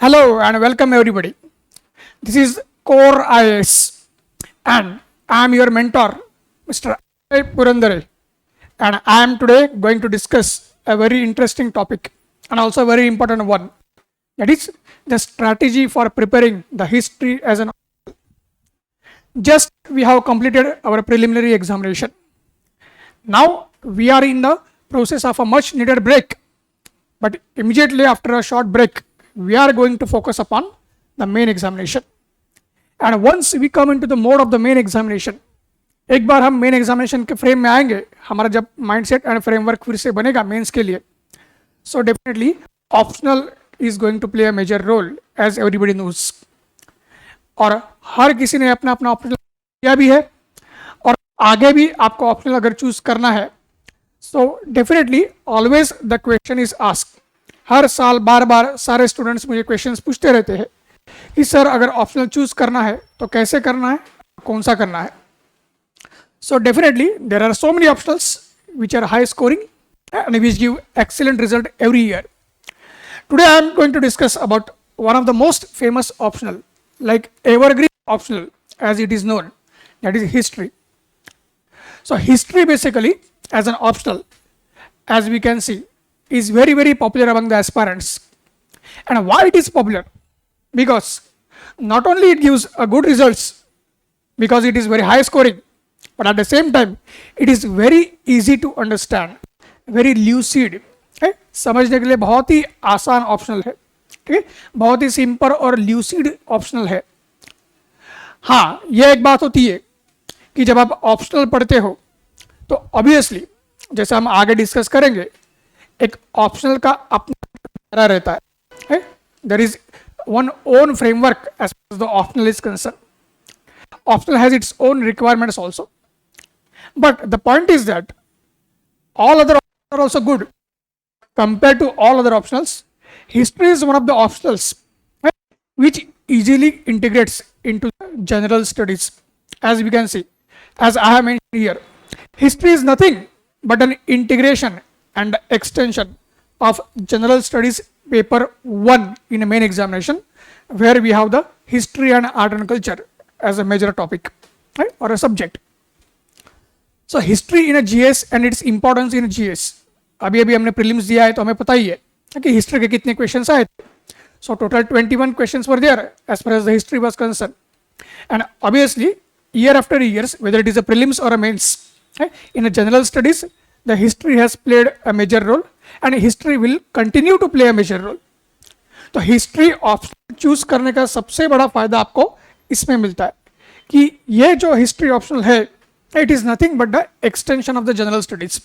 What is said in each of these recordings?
Hello and welcome everybody. This is Core IAS and I am your mentor, Mr. Purandare, and I am today going to discuss a very interesting topic and also a very important one, that is the strategy for preparing the history as an. Just we have completed our preliminary examination. Now we are in the process of a much needed break, but immediately after a short break we are going to focus upon the main examination. And once we come into the mode of the main examination, एक बार हम main examination के frame में आएंगे, हमारा जब mindset and framework फिर से बनेगा मेंस के लिए, so definitely optional is going to play a major role as everybody knows. और हर किसी ने अपना अपना ऑप्शनल किया भी है और आगे भी आपको ऑप्शनल अगर चूज करना है, so definitely always the question is asked. हर साल बार बार सारे स्टूडेंट्स मुझे क्वेश्चंस पूछते रहते हैं कि सर अगर ऑप्शनल चूज करना है तो कैसे करना है, कौन सा करना है. So definitely there are so many optionals which are high scoring and which give excellent result every year. Today I am going to discuss about one of the most famous optional, like evergreen optional as it is known, that is history. So history basically as an optional, as we can see, is very popular among the aspirants. And why it is popular? Because not only it gives a good results because it is very high scoring, but at the same time it is very easy to understand, very lucid. समझने के लिए बहुत ही आसान optional है, ठीक है, बहुत ही simple और ल्यूसिड ऑप्शनल है. हाँ, यह एक बात होती है कि जब आप ऑप्शनल पढ़ते हो तो ऑब्वियसली जैसे हम आगे डिस्कस करेंगे, एक ऑप्शनल का अपना रहता है. There is one own framework as the optional is concern. Optional has its own requirements also, but the point is that all other options are also good compared to all other optionals. History is one of the optionals which easily integrates into general studies. As we can see, as I have mentioned here, history is nothing but an integration and extension of general studies paper 1 in a main examination, where we have the history and art and culture as a major topic, right, or a subject. So history in a GS and its importance in a GS. अभी अभी हमने prelims दिया है तो हमें पता ही है कि हिस्ट्री के कितने क्वेश्चंस आए थे. So total 21 questions were there as far as the history was concern. And obviously year after years, whether it is a prelims or a mains, in a general studies the history has played a major role and history will continue to play a major role. तो history option choose करने का सबसे बड़ा फायदा आपको इसमें मिलता है कि ये जो हिस्ट्री ऑप्शनल है, it is nothing but the extension of the general studies.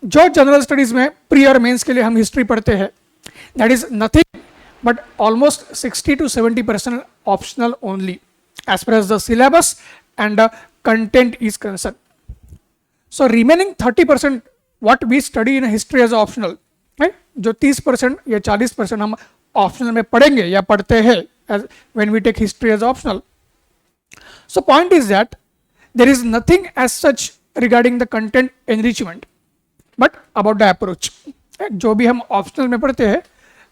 जो जनरल स्टडीज में प्री और मेंस के लिए हम हिस्ट्री पढ़ते हैं, that is nothing but almost 60 to 70% optional only as far as the syllabus and the content is concerned. So remaining 30% what we study in history as optional, right? जो 30% या 40% हम optional में पढ़ेंगे या पढ़ते हैं when we take history as optional. So point is that there is nothing as such regarding the content enrichment, but about the approach. जो भी हम ऑप्शनल में पढ़ते हैं,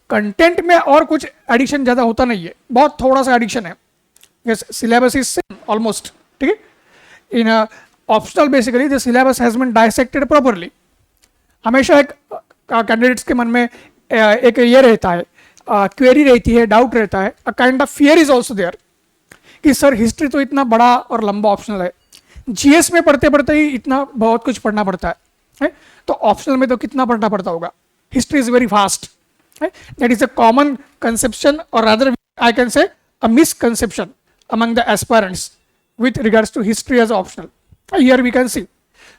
कंटेंट में और कुछ एडिशन ज़्यादा होता नहीं है, बहुत थोड़ा सा एडिशन है. Yes, syllabus is same almost. ठीक है, in a optional basically the syllabus has been dissected properly. हमेशा एक कैंडिडेट्स के मन में एक ये रहता है, क्वेरी रहती है, डाउट रहता है, a kind of fear is also there कि सर हिस्ट्री तो इतना बड़ा और लंबा ऑप्शनल है, जीएस में पढ़ते पढ़ते ही इतना बहुत कुछ पढ़ना पड़ता है, तो ऑप्शनल में तो कितना पढ़ना पड़ता होगा. History is very fast. That is a common conception और rather I can say a misconception among the aspirants with regards to history as optional. Here we can see.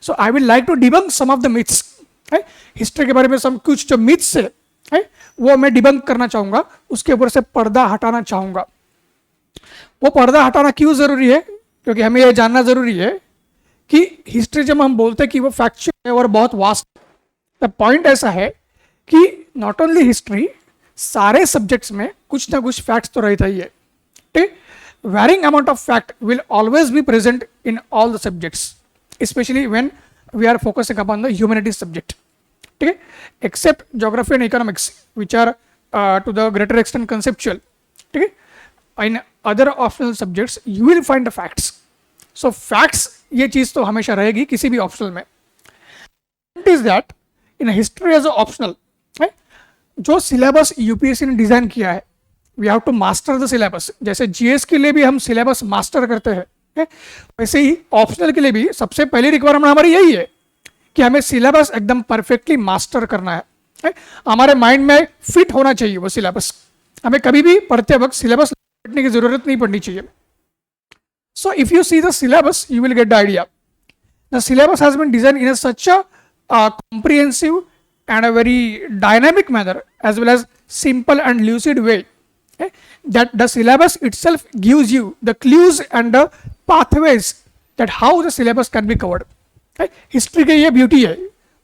So I will like to debunk some of the myths. History के बारे में some कुछ जो myths है वो मैं debunk करना चाहूँगा, उसके ऊपर से पर्दा हटाना चाहूँगा. वो पर्दा हटाना क्यों ज़रूरी है? क्योंकि हमें ये जानना ज़रूरी है कि हिस्ट्री जब हम बोलते हैं कि वो फैक्चुअल है और बहुत वास्ट, द पॉइंट ऐसा है कि नॉट ओनली हिस्ट्री, सारे सब्जेक्ट्स में कुछ ना कुछ फैक्ट्स तो रहता ही है. ठीक, varying amount of fact will always be present in all the subjects, especially when we are focusing upon the humanities subject. Okay, except geography and economics, which are to the greater extent conceptual. ठीक है, in other optional subjects you will find the facts. So facts ये चीज तो हमेशा रहेगी किसी भी optional में. It is that in history as a optional, जो सिलेबस यूपीएससी ने डिजाइन किया है, we have to master the syllabus. जैसे जीएस के लिए भी हम सिलेबस मास्टर करते हैं, वैसे ही ऑप्शनल के लिए भी सबसे पहली रिक्वायरमेंट हमारी यही है कि हमें सिलेबस एकदम परफेक्टली मास्टर करना है. हमारे माइंड में फिट होना चाहिए वो सिलेबस. हमें कभी भी पढ़ते वक्त सिलेबस पढ़ने की जरूरत नहीं पड़नी चाहिए. So if you see the syllabus you will get the idea. The syllabus has been design in such a comprehensive and a very dynamic manner as well as simple and lucid way, that the syllabus itself gives you the clues and the pathways that how the syllabus can be covered. History की ये beauty है,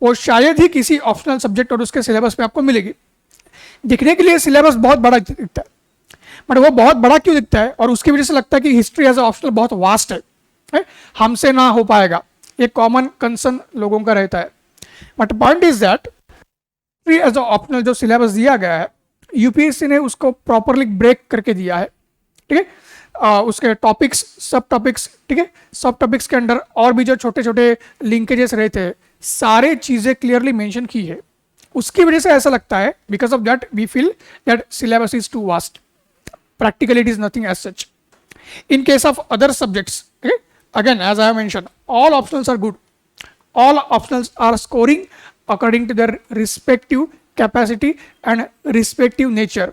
वो शायद ही किसी optional subject और उसके syllabus में आपको मिलेगी. दिखने के लिए सिलेबस बहुत बड़ा दिखता है, बट वो बहुत बड़ा क्यों दिखता है और उसकी वजह से लगता है कि हिस्ट्री एज अ ऑप्शनल बहुत वास्ट है, हमसे ना हो पाएगा. ये कॉमन कंसर्न लोगों का रहता है. But point is that as a optional जो सिलेबस दिया गया है, यूपीएससी ने उसको प्रॉपरली ब्रेक करके दिया है. ठीक है, उसके टॉपिक्स, सब टॉपिक्स, ठीक है, सब टॉपिक्स के अंदर और भी जो छोटे छोटे लिंकेजेस रहते हैं, सारे चीज़ें क्लियरली मेंशन की है. उसकी वजह से ऐसा लगता है, because of that we feel that syllabus is too vast. Practically it is nothing as such. In case of other subjects, again as I have mentioned, all optionals are good. All optionals are scoring according to their respective capacity and respective nature.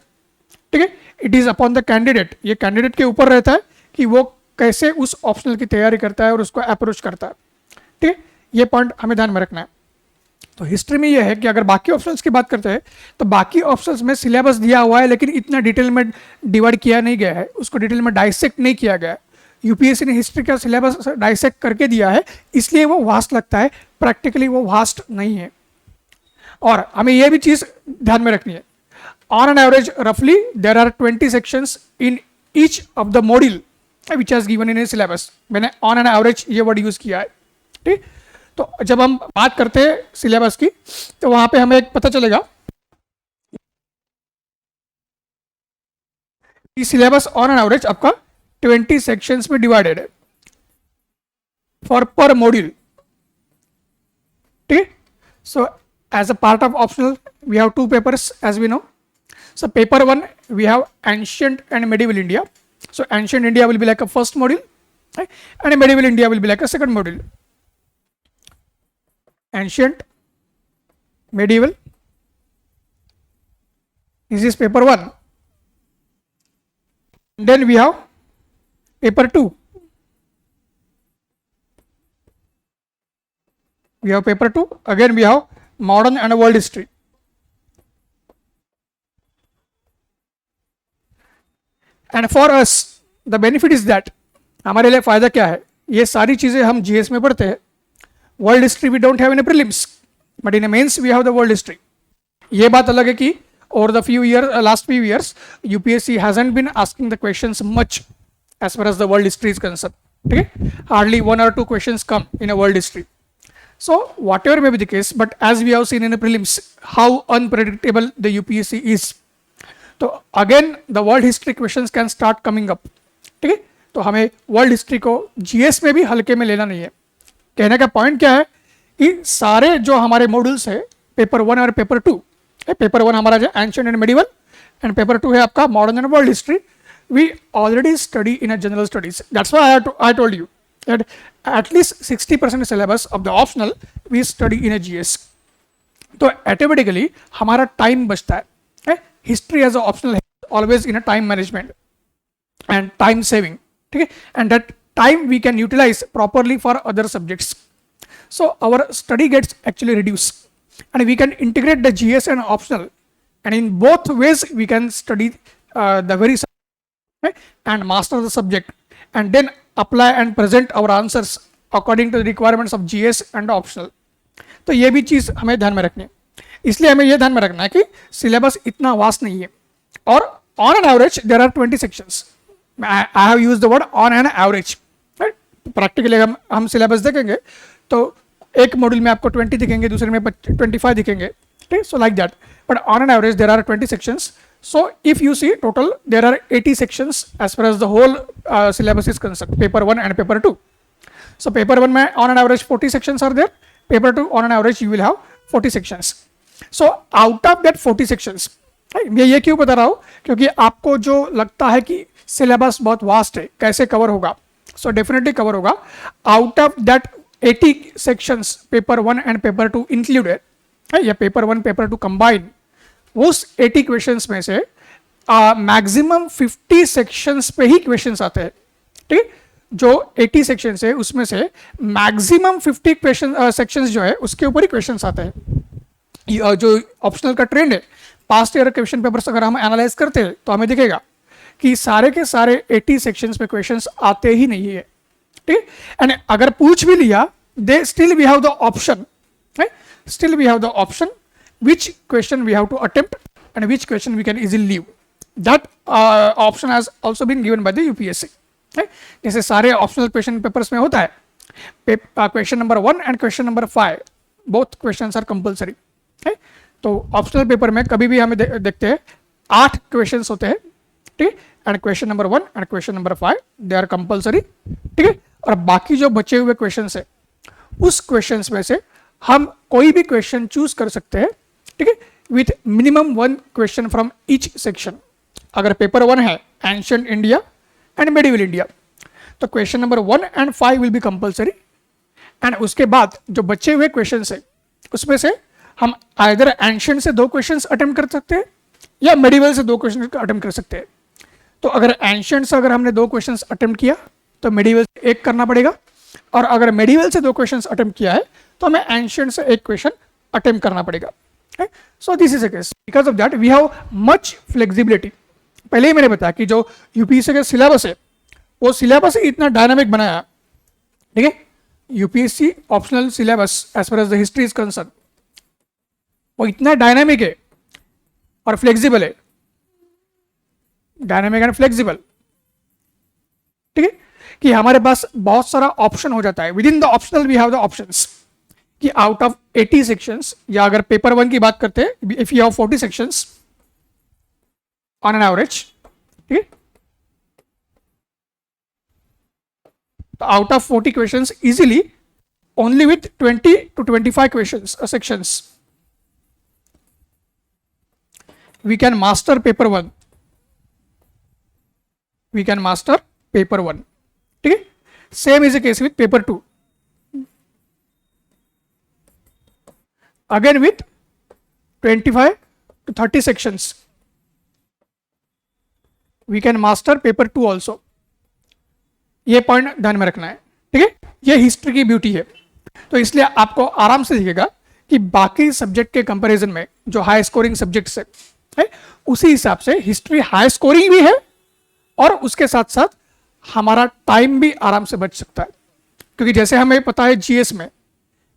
ठीक है, it is upon the candidate. ये candidate के ऊपर रहता है कि वो कैसे उस ऑप्शनल की तैयारी करता है और उसको अप्रोच करता है. ठीक है, ये पॉइंट हमें ध्यान में रखना है. तो हिस्ट्री में ये है कि अगर बाकी ऑप्शंस की बात करते हैं तो बाकी ऑप्शंस में सिलेबस दिया हुआ है लेकिन इतना डिटेल में डिवाइड किया नहीं गया है, उसको डिटेल में डाइसेक्ट नहीं किया गया है. यूपीएससी ने हिस्ट्री का सिलेबस डाइसेक्ट करके दिया है, इसलिए वो वास्ट लगता है. प्रैक्टिकली वो वास्ट नहीं है. और हमें यह भी चीज ध्यान में रखनी है, ऑन एन एवरेज रफली there are 20 sections in each of the module which has given in a syllabus. मैंने ऑन एन एवरेज ये वर्ड यूज किया है. ठीक, तो जब हम बात करते हैं सिलेबस की तो वहां पे हमें एक पता चलेगा कि सिलेबस ऑन एन एवरेज आपका 20 सेक्शंस में डिवाइडेड है फॉर पर मॉड्यूल. ठीक है, सो as a part of optional we have two papers as we know. So paper 1 we have ancient and medieval India. So ancient India will be like a first module, right? And medieval India will be like a second module. Ancient, medieval, this is paper 1. Then we have paper 2. We have paper 2, again we have modern and world history. And for us the benefit is that, हमारे लिए फायदा क्या है, ये सारी चीजें हम GS में पढ़ते हैं. World history we don't have in prelims but in mains we have the world history. ये बात अलग है कि over the last few years UPSC hasn't been asking the questions much as far as the world history is concerned. Okay, hardly 1 or 2 questions come in a world history. So whatever may be the case, but as we have seen in the prelims how unpredictable the UPSC is, तो again the world history questions can start coming up. ठीक है, तो हमें world history को GS में भी हल्के में लेना नहीं है. कहने का पॉइंट क्या है कि सारे जो हमारे मॉड्यूल्स है पेपर 1 और पेपर 2, पेपर 1 हमारा जो ancient and medieval and paper 2 है आपका modern and world history, we already study in a general studies. That's why I told you that at least 60% syllabus of the optional we study in a GS. तो automatically हमारा time बचता है. History as a optional है always in a time management and time saving. ठीक है, and that time we can utilise properly for other subjects. So our study gets actually reduce and we can integrate the GS and optional, and in both ways we can study the very subject and master the subject and then apply and present our answers according to the requirements of GS and optional. तो ये भी चीज़ हमें ध्यान में रखनी है. इसलिए हमें ये ध्यान में रखना है कि सिलेबस इतना वास्ट नहीं है और on an average there are 20 sections. I have used the word on an average. Practically हम सिलेबस देखेंगे तो एक मॉड्यूल में आपको 20 दिखेंगे, दूसरे में 25 दिखेंगे. ठीक, so like that. But on an average there are 20 sections. So if you see total, there are 80 sections as far as the whole syllabus is concerned, paper 1 and paper 2. So paper 1 में on an average 40 sections are there, paper 2 on an average you will have 40 sections. So out of that 40 sections, मैं ये क्यों बता रहा हूँ, क्योंकि आपको जो लगता है कि सिलेबस बहुत वास्ट है, कैसे कवर होगा, सो डेफिनेटली कवर होगा. Out of that 80 sections paper 1 and paper 2 included, या पेपर 1 पेपर 2 कंबाइन, उस 80 क्वेश्चंस में से मैक्सिमम 50 सेक्शंस पे ही क्वेश्चंस आते हैं. ठीक, जो 80 सेक्शंस है उसमें से मैक्सिमम 50 क्वेश्चन सेक्शंस जो है उसके ऊपर ही क्वेश्चंस आते हैं. जो ऑप्शनल का ट्रेंड है, पास्ट ईयर क्वेश्चन पेपर्स अगर हम एनालाइज करते हैं तो हमें दिखेगा कि सारे के सारे 80 सेक्शंस में क्वेश्चंस आते ही नहीं है. ठीक, एंड अगर पूछ भी लिया, they still we have the option, still we have the option which question we have to attempt and which question we can easily leave. That option has also been given by the UPSC. जैसे सारे optional question papers में होता है, question number 1 and question number 5 both questions are compulsory. तो optional paper में कभी भी हमें देखते हैं 8 क्वेश्चंस होते हैं. ठीक, and question number 1 and question number 5 they are compulsory. ठीक है, और बाकी जो बचे हुए क्वेश्चंस है उस क्वेश्चंस में से हम कोई भी क्वेश्चन चूज कर सकते हैं. ठीक है, with minimum 1 question from each section. अगर पेपर 1 है ancient India and medieval India, तो question number 1 and 5 will be compulsory. And उसके बाद जो बचे हुए क्वेश्चन है उसमें से हम आइदर एंशिएंट से 2 क्वेश्चन अटेम्प्ट कर सकते हैं या मेडिवल से 2 क्वेश्चन अटेम्प्ट कर सकते हैं. तो अगर एंशिएंट से अगर हमने 2 क्वेश्चन अटेम्प्ट किया तो मेडिवल से 1 करना पड़ेगा, और अगर मेडिवल से 2 क्वेश्चन अटेम्प्ट किया है तो हमें एंशिएंट से 1 क्वेश्चन अटेम्प्ट करना पड़ेगा. So this is a case. Because of that we have much flexibility. पहले ही मैंने बताया कि जो यूपीएससी का सिलेबस है वो सिलेबस इतना डायनामिक बनाया. ठीक है, UPSC optional syllabus as far as the history is concern, वो इतना डायनामिक है और फ्लेक्सिबल है. Dynamic and flexible. ठीक है, कि हमारे पास बहुत सारा ऑप्शन हो जाता है. Within the optional we have the options कि आउट ऑफ 80 सेक्शंस, या अगर पेपर 1 की बात करते हैं, if you have 40 sections on an average, ठीक है, तो out of 40 questions easily only with 20 to 25 questions sections we can master paper 1. We can master paper 1. ठीक है, same is the case with paper 2. Again with 25 to 30 sections we can master paper 2 also. ये point ध्यान में रखना है. ठीक है, ये हिस्ट्री की ब्यूटी है. तो इसलिए आपको आराम से दिखेगा कि बाकी सब्जेक्ट के कंपैरिजन में जो हाई स्कोरिंग सब्जेक्ट्स है उसी हिसाब से हिस्ट्री हाई स्कोरिंग भी है, और उसके साथ साथ हमारा टाइम भी आराम से बच सकता है. क्योंकि जैसे हमें पता है जीएस में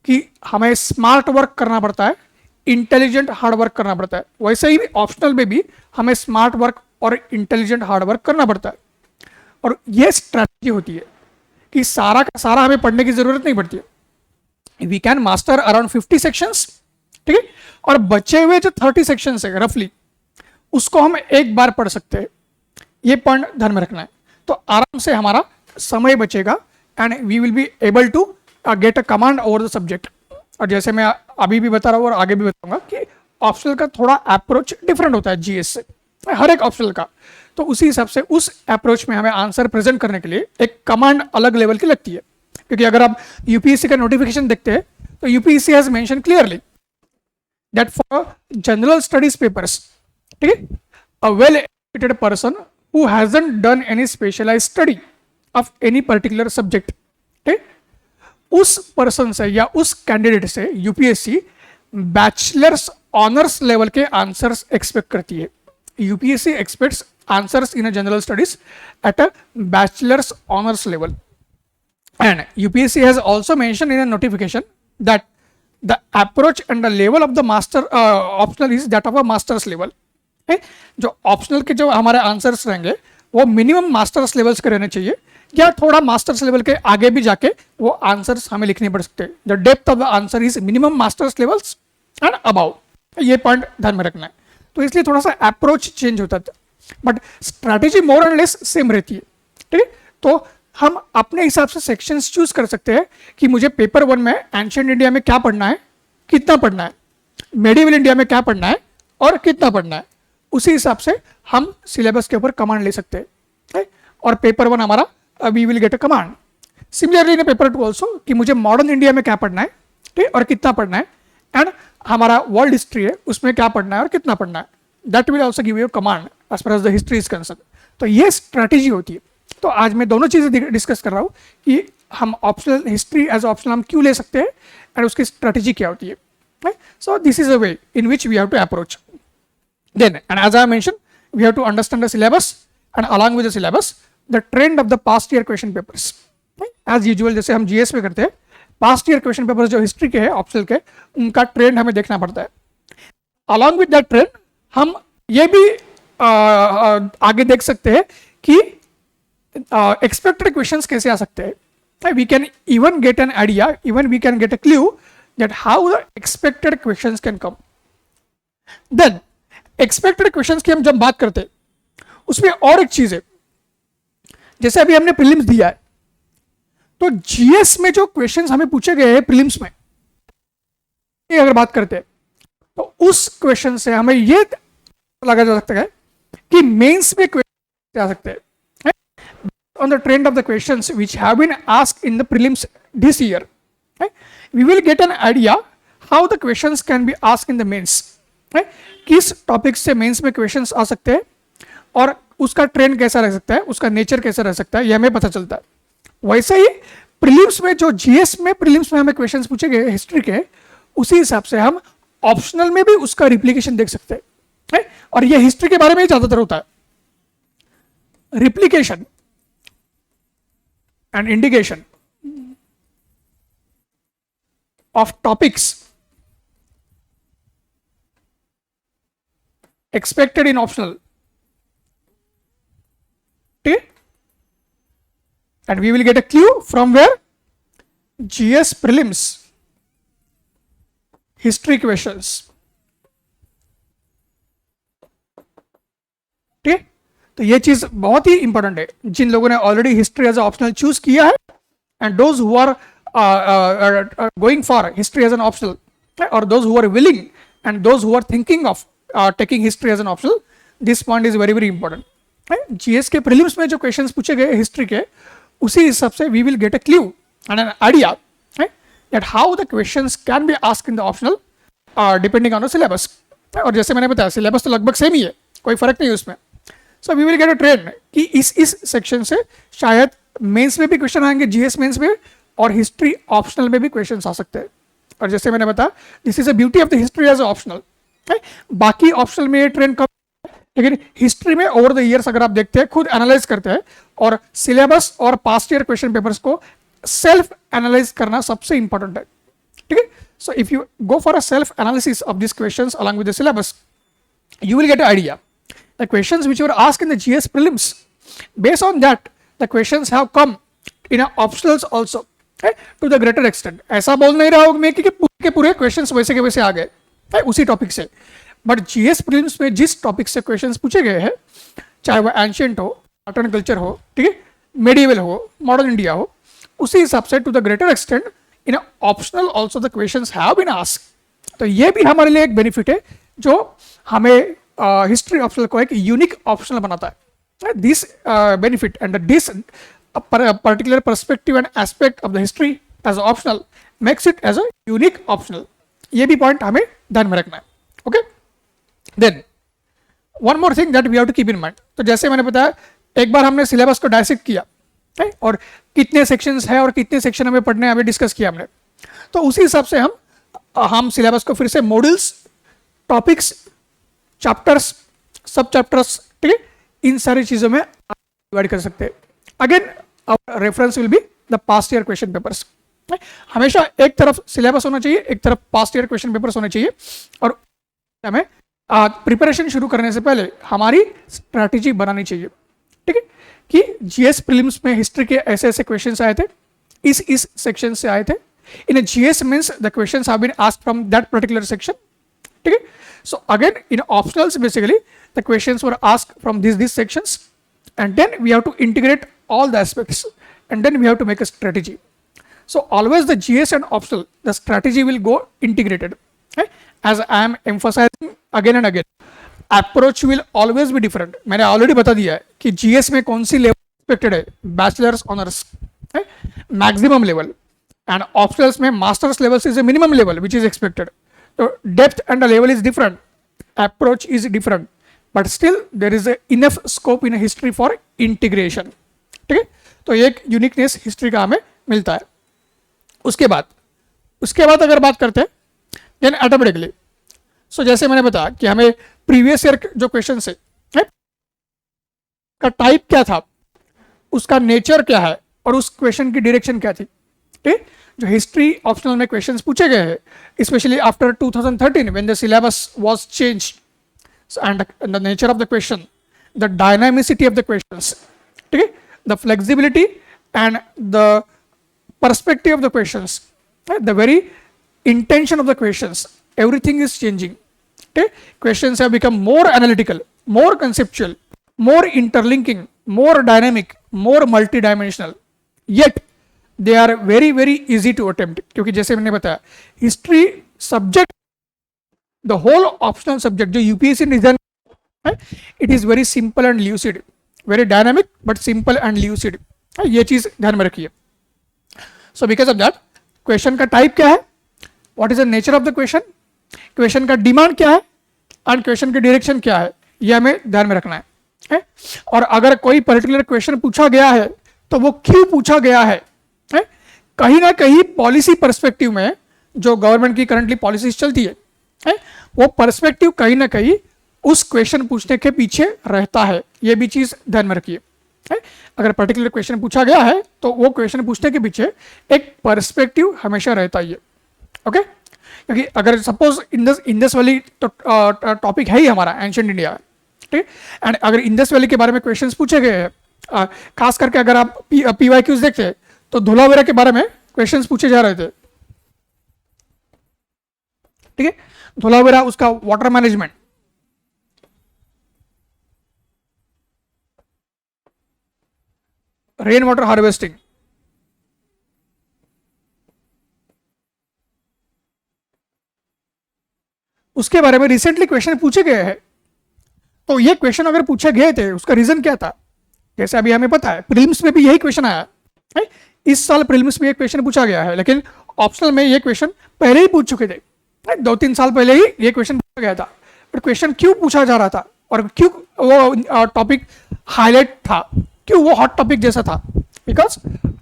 कि हमें स्मार्ट वर्क करना पड़ता है, इंटेलिजेंट हार्ड वर्क करना पड़ता है, वैसे ही ऑप्शनल में भी हमें स्मार्ट वर्क और इंटेलिजेंट हार्ड वर्क करना पड़ता है. और ये स्ट्रैटेजी होती है कि सारा का सारा हमें पढ़ने की जरूरत नहीं पड़ती है. We can master around 50 sections. ठीक है, और बचे हुए जो 30 सेक्शंस है रफली उसको हम एक बार पढ़ सकते हैं. ये पॉइंट ध्यान में रखना है. तो आराम से हमारा समय बचेगा and we will be able to get a command over the subject. और जैसे मैं अभी भी बता रहा हूँ और आगे भी बताऊंगा कि ऑप्शनल का थोड़ा अप्रोच डिफरेंट होता है जीएस से, हर एक ऑप्शनल का. तो उसी हिसाब से उस अप्रोच में हमें आंसर प्रेजेंट करने के लिए एक कमांड अलग लेवल की लगती है. क्योंकि अगर आप यूपीएससी का नोटिफिकेशन देखते हैं तो UPSC has mention clearly that for general studies papers, ठीक है, a well educated person who hasn't done any specialised study of any particular subject, ठीक, उस पर्सन से या उस कैंडिडेट से यूपीएससी बैचलर्स ऑनर्स लेवल के आंसर्स एक्सपेक्ट करती है. UPSC expects answers in a general studies at a bachelor's honours level. And UPSC has also mentioned in a notification that the approach and the level of the master optional is that of a master's level. जो optional के जो हमारे answers रहेंगे वो minimum masters levels के रहने चाहिए, या थोड़ा मास्टर्स लेवल के आगे भी जाके वो आंसर्स हमें लिखने पड़ सकते हैं. The depth of the answer is minimum masters levels and above. ये पॉइंट ध्यान में रखना है. तो इसलिए थोड़ा सा अप्रोच चेंज होता था, but strategy more and less same रहती है, ठीक है। तो हम अपने हिसाब से सेक्शंस चूज कर सकते हैं कि मुझे पेपर 1 में एंशिएंट इंडिया में क्या पढ़ना है, कितना पढ़ना है, मेडिवल इंडिया में क्या पढ़ना है और कितना पढ़ना है, उसी हिसाब से हम सिलेबस के ऊपर कमांड ले सकते हैं, और पेपर 1 हमारा we will get a command. Similarly in paper 2 also कि मुझे मॉडर्न इंडिया में क्या पढ़ना है, ठीक है, और कितना पढ़ना है, एंड हमारा वर्ल्ड हिस्ट्री है उसमें क्या पढ़ना है और कितना पढ़ना है, that will also give you command as far as the history is concern. तो ये स्ट्रैटेजी होती है। तो आज मैं दोनों चीज़ें डिस्कस कर रहा हूँ कि हम ऑप्शनल हिस्ट्री एज ऑप्शनल हम क्यों ले सकते हैं एंड उसकी स्ट्रैटेजी क्या होती है। So this is a way in which we have to approach. Then, and as I mentioned, we have to understand the syllabus, and along with the syllabus, the trend of the past year question papers. As usual, जैसे हम GS में करते हैं, past year question papers जो history के हैं, optional के, उनका ट्रेंड हमें देखना पड़ता है। Along with that trend, हम ये भी आगे देख सकते हैं कि expected questions कैसे आ सकते हैं। We can even get an idea, even we can get a clue that how the expected questions can come. Then, expected questions की हम जब बात करते हैं उसमें और एक चीज है, जैसे अभी हमने प्रीलिम्स दिया है, तो जीएस में जो क्वेश्चंस हमें पूछे गए हैं प्रीलिम्स में, अगर बात करते हैं तो उस क्वेश्चन से हमें ये लगा जा सकता है कि मेंस में क्वेश्चन आ सकते हैं on the trend of the questions which have been asked in the prelims this year. We will get an idea how the questions can be asked in the mains, किस topic से mains में questions आ सकते हैं और उसका trend कैसा रह सकता है, उसका नेचर कैसा रह सकता है, यह हमें पता चलता है। वैसे ही प्रीलिम्स में जो जीएस में प्रीलिम्स में हमें क्वेश्चंस पूछे गए हिस्ट्री के, उसी हिसाब से हम ऑप्शनल में भी उसका रिप्लिकेशन देख सकते हैं, और यह हिस्ट्री के बारे में ही ज्यादातर होता है। Replication and indication of topics expected in optional, okay, and we will get a clue from where GS prelims history questions, ठीक है। तो ये चीज बहुत ही इंपॉर्टेंट है जिन लोगों ने already history as optional choose किया है, and those who are going for history as an optional, और those who are willing and those who are thinking of taking history as an optional, this point is very very important. GS के prelims में जो questions पूछे गए history के, उसी हिसाब से we will get a clue and an idea that how the questions can be asked in the optional depending on the syllabus. और जैसे मैंने बताया syllabus तो लगभग सेम ही है, कोई फर्क नहीं उसमें। So we will get a trend कि इस सेक्शन से शायद मेंस में भी क्वेश्चन आएंगे, GS मेंस में, और हिस्ट्री ऑप्शनल में भी क्वेश्चन आ सकते हैं। और जैसे मैंने बताया, this is a beauty of the history as optional. बाकी ऑप्शनल में ये ट्रेंड कम, लेकिन हिस्ट्री में ओवर द इयर्स अगर आप देखते हैं, खुद एनालाइज करते हैं, और सिलेबस और पास्ट ईयर क्वेश्चन पेपर्स को सेल्फ एनालाइज करना सबसे इंपॉर्टेंट है, ठीक है। सो if you go for a self analysis of this questions along with the syllabus, you will get an idea the questions which were asked in the GS prelims, based on that the questions have come in a optionals also, to the greater extent. ऐसा बोल नहीं रहा हूं मैं कि पूरे के पूरे क्वेश्चंस वैसे के वैसे आ गए उसी टॉपिक से, बट जीएस प्रीलिम्स में जिस टॉपिक से क्वेश्चंस पूछे गए हैं, चाहे वो एंशिएंट हो, आर्ट एंड कल्चर हो, ठीक है, मेडिवल हो, मॉडर्न इंडिया हो, उसी हिसाब से to the greater extent in optional also the questions have been asked. तो ये भी हमारे लिए एक बेनिफिट है जो हमें हिस्ट्री ऑप्शनल को एक यूनिक ऑप्शनल बनाता है। This benefit and this particular perspective and aspect of the history as optional makes it as a unique optional. ये भी पॉइंट हमें ध्यान में रखना है, okay. Then one more thing that we have to keep in mind. तो जैसे मैंने बताया, एक बार हमने सिलेबस को डायसेक्ट किया, और कितने सेक्शंस है और कितने सेक्शन हमें पढ़ने हैं, हमें डिस्कस किया हमने, तो उसी हिसाब से हम सिलेबस को फिर से मॉड्यूल्स, टॉपिक्स, चैप्टर्स, सब चैप्टर्स, ठीक है, इन सारी चीजों में डिवाइड कर सकते हैं। Again reference will be the past year question papers. हमेशा एक तरफ सिलेबस होना चाहिए, एक तरफ पास्ट ईयर क्वेश्चन पेपर्स होने चाहिए, और हमें प्रिपरेशन शुरू करने से पहले हमारी स्ट्रैटेजी बनानी चाहिए, ठीक है, कि जीएस प्रीलिम्स में हिस्ट्री के ऐसे ऐसे क्वेश्चंस आए थे, इस सेक्शन से आए थे, in GS means the questions have been asked from that particular section, ठीक है. So again in optionals basically the questions were asked from these sections, and then we have to integrate all the aspects, and then we have to make a strategy. So always the GS and optional, the strategy will go integrated. Okay? As I am emphasizing again and again, approach will always be different. मैंने already बता दिया है कि GS में कौन सी level expected है, bachelor's honors, maximum level, and optionals में master's levels is a minimum level which is expected. So depth and the level is different, approach is different, but still there is a enough scope in a history for integration. ठीक है, तो एक uniqueness history का हमें मिलता है. उसके बाद अगर बात करते हैं देन ऑटोमेटिकली, सो जैसे मैंने बताया कि हमें प्रीवियस ईयर जो क्वेश्चन है का टाइप क्या था, उसका नेचर क्या है, और उस क्वेश्चन की डायरेक्शन क्या थी. ठीक, जो हिस्ट्री ऑप्शनल में क्वेश्चंस पूछे गए हैं, specially after 2013 when the syllabus was changed and the nature of the question, the dynamicity of the questions, ठीक है, the flexibility and the perspective of the questions, the very intention of the questions, everything is changing. Okay? Questions have become more analytical, more conceptual, more interlinking, more dynamic, more multidimensional, yet they are very very easy to attempt. क्योंकि जैसे मैंने बताया history subject, the whole optional subject जो UPSC design है, it is very simple and lucid, very dynamic but simple and lucid. ये चीज ध्यान में रखिए. So because of that, question का टाइप क्या है, what is the nature of the question, question का डिमांड क्या है, एंड क्वेश्चन की डायरेक्शन क्या है, ये हमें ध्यान में रखना है. और अगर कोई पर्टिकुलर क्वेश्चन पूछा गया है तो वो क्यों पूछा गया है. कहीं ना कहीं पॉलिसी पर्सपेक्टिव में जो गवर्नमेंट की करंटली पॉलिसीज चलती है, वो पर्सपेक्टिव कहीं ना कहीं उस क्वेश्चन पूछने के पीछे रहता है. ये भी चीज ध्यान में रखिए. अगर पर्टिकुलर क्वेश्चन पूछा गया है तो वो क्वेश्चन पूछने के पीछे एक पर्सपेक्टिव हमेशा रहता ही है. ओके, क्योंकि अगर सपोज इंडस वैली टॉपिक है ही हमारा एंशिएंट इंडिया, ठीक, एंड अगर इंडस वैली के बारे में क्वेश्चंस पूछे गए हैं, खास करके अगर आप पीवाईक्यूज देखते हैं तो धोलावीरा के बारे में क्वेश्चंस पूछे जा रहे थे. ठीक है, धोलावीरा, उसका water management, rain water harvesting, उसके बारे में रिसेंटली क्वेश्चन पूछे गए हैं. तो ये क्वेश्चन अगर पूछे गए थे उसका रीजन क्या था, जैसे अभी हमें पता है प्रीलिम्स में भी यही क्वेश्चन आया है. इस साल प्रीलिम्स में ये क्वेश्चन पूछा गया है, लेकिन ऑप्शनल में ये क्वेश्चन पहले ही पूछ चुके थे. 2-3 साल पहले ही ये क्वेश्चन पूछा गया था. बट क्वेश्चन क्यों पूछा जा रहा था और क्यों वो टॉपिक हाईलाइट था, क्यों वो हॉट टॉपिक जैसा था, because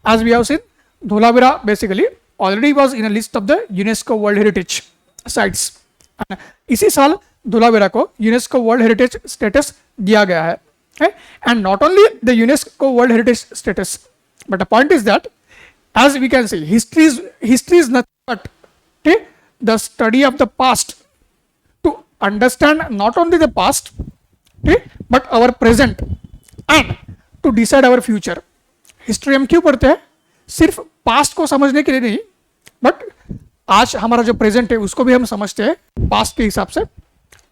as we have seen Dholavira basically already was in a list of the UNESCO world heritage sites. इसी साल धोलावीरा को यूनेस्को वर्ल्ड हेरिटेज स्टेटस दिया गया है. And not only the UNESCO world heritage status, but the point is that as we can see history is nothing but the study of the past to understand not only the past but our present and to decide our future. History हम क्यों पढ़ते हैं, सिर्फ past को समझने के लिए नहीं, बट आज हमारा जो प्रेजेंट है उसको भी हम समझते हैं पास्ट के हिसाब से,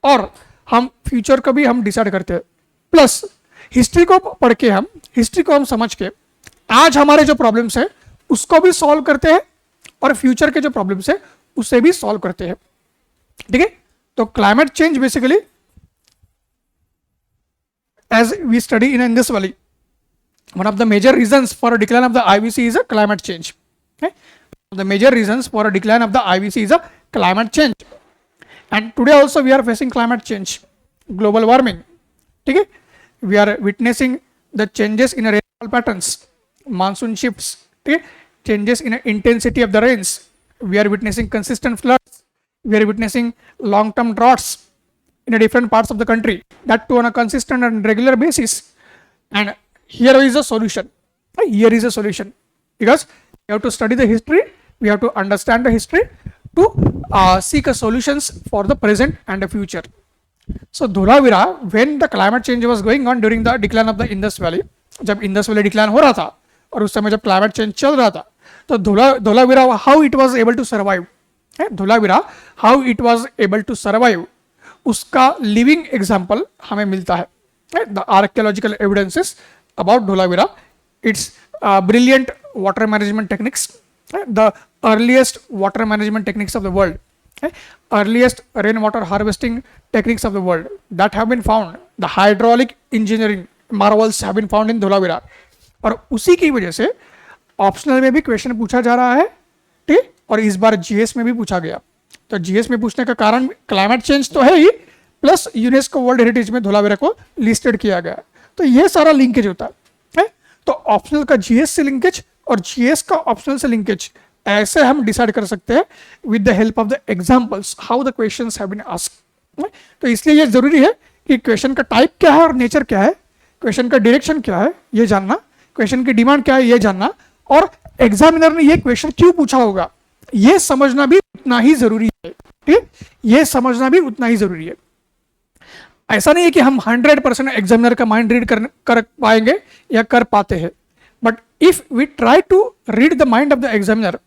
और हम फ्यूचर को भी हम डिसाइड करते हैं. प्लस हिस्ट्री को पढ़ के हिस्ट्री को हम समझ के आज हमारे जो प्रॉब्लम्स है उसको भी सॉल्व करते हैं, और फ्यूचर के जो प्रॉब्लम्स है उससे भी सॉल्व करते हैं. ठीक है, तो climate change basically as we study in Indus Valley, one of the major reasons for a decline of the IBC is a climate change. Okay? The major reasons for a decline of the IBC is a climate change. And today also we are facing climate change, global warming. Okay? We are witnessing the changes in rainfall patterns, monsoon shifts, okay? Changes in intensity of the rains. We are witnessing consistent floods. We are witnessing long-term droughts in a different parts of the country, that too on a consistent and regular basis. And here is a solution. Here is a solution, because we have to study the history, we have to understand the history to seek a solutions for the present and the future. So Dholavira, when the climate change was going on during the decline of the Indus Valley, जब Indus valley decline हो रहा था और उस समय जब climate change चल रहा था, तो Dholavira how it was able to survive, Dholavira, how it was able to survive, उसका लिविंग एग्जाम्पल हमें मिलता है. The archaeological evidences about Dholavira, its brilliant water management techniques, the earliest water management techniques of the world, earliest rainwater harvesting techniques of the world that have been found, the hydraulic engineering marvels have been found in Dholavira. और उसी की वजह से optional में भी question पूछा जा रहा है, ठीक, और इस बार जीएस में भी पूछा गया. तो जीएस में पूछने का कारण क्लाइमेट चेंज तो है ही, प्लस यूनेस्को वर्ल्ड हेरिटेज में धोलावीरा को लिस्टेड किया गया. तो ये सारा लिंकेज होता है. तो ऑप्शनल का जीएस से लिंकेज और जीएस का ऑप्शनल से लिंकेज ऐसे हम डिसाइड कर सकते हैं with the help of the examples how the questions have been asked. तो इसलिए ये जरूरी है कि क्वेश्चन का टाइप क्या है और नेचर क्या है, क्वेश्चन का डायरेक्शन क्या है ये जानना, क्वेश्चन की डिमांड क्या है ये जानना, और एग्जामिनर ने ये क्वेश्चन क्यों पूछा होगा ये समझना भी उतना ही जरूरी है. ठीक, ये समझना भी उतना ही जरूरी है. ऐसा नहीं है कि हम 100% एग्जामिनर का माइंड रीड कर पाएंगे या कर पाते हैं, but if we try to read the mind of the examiner,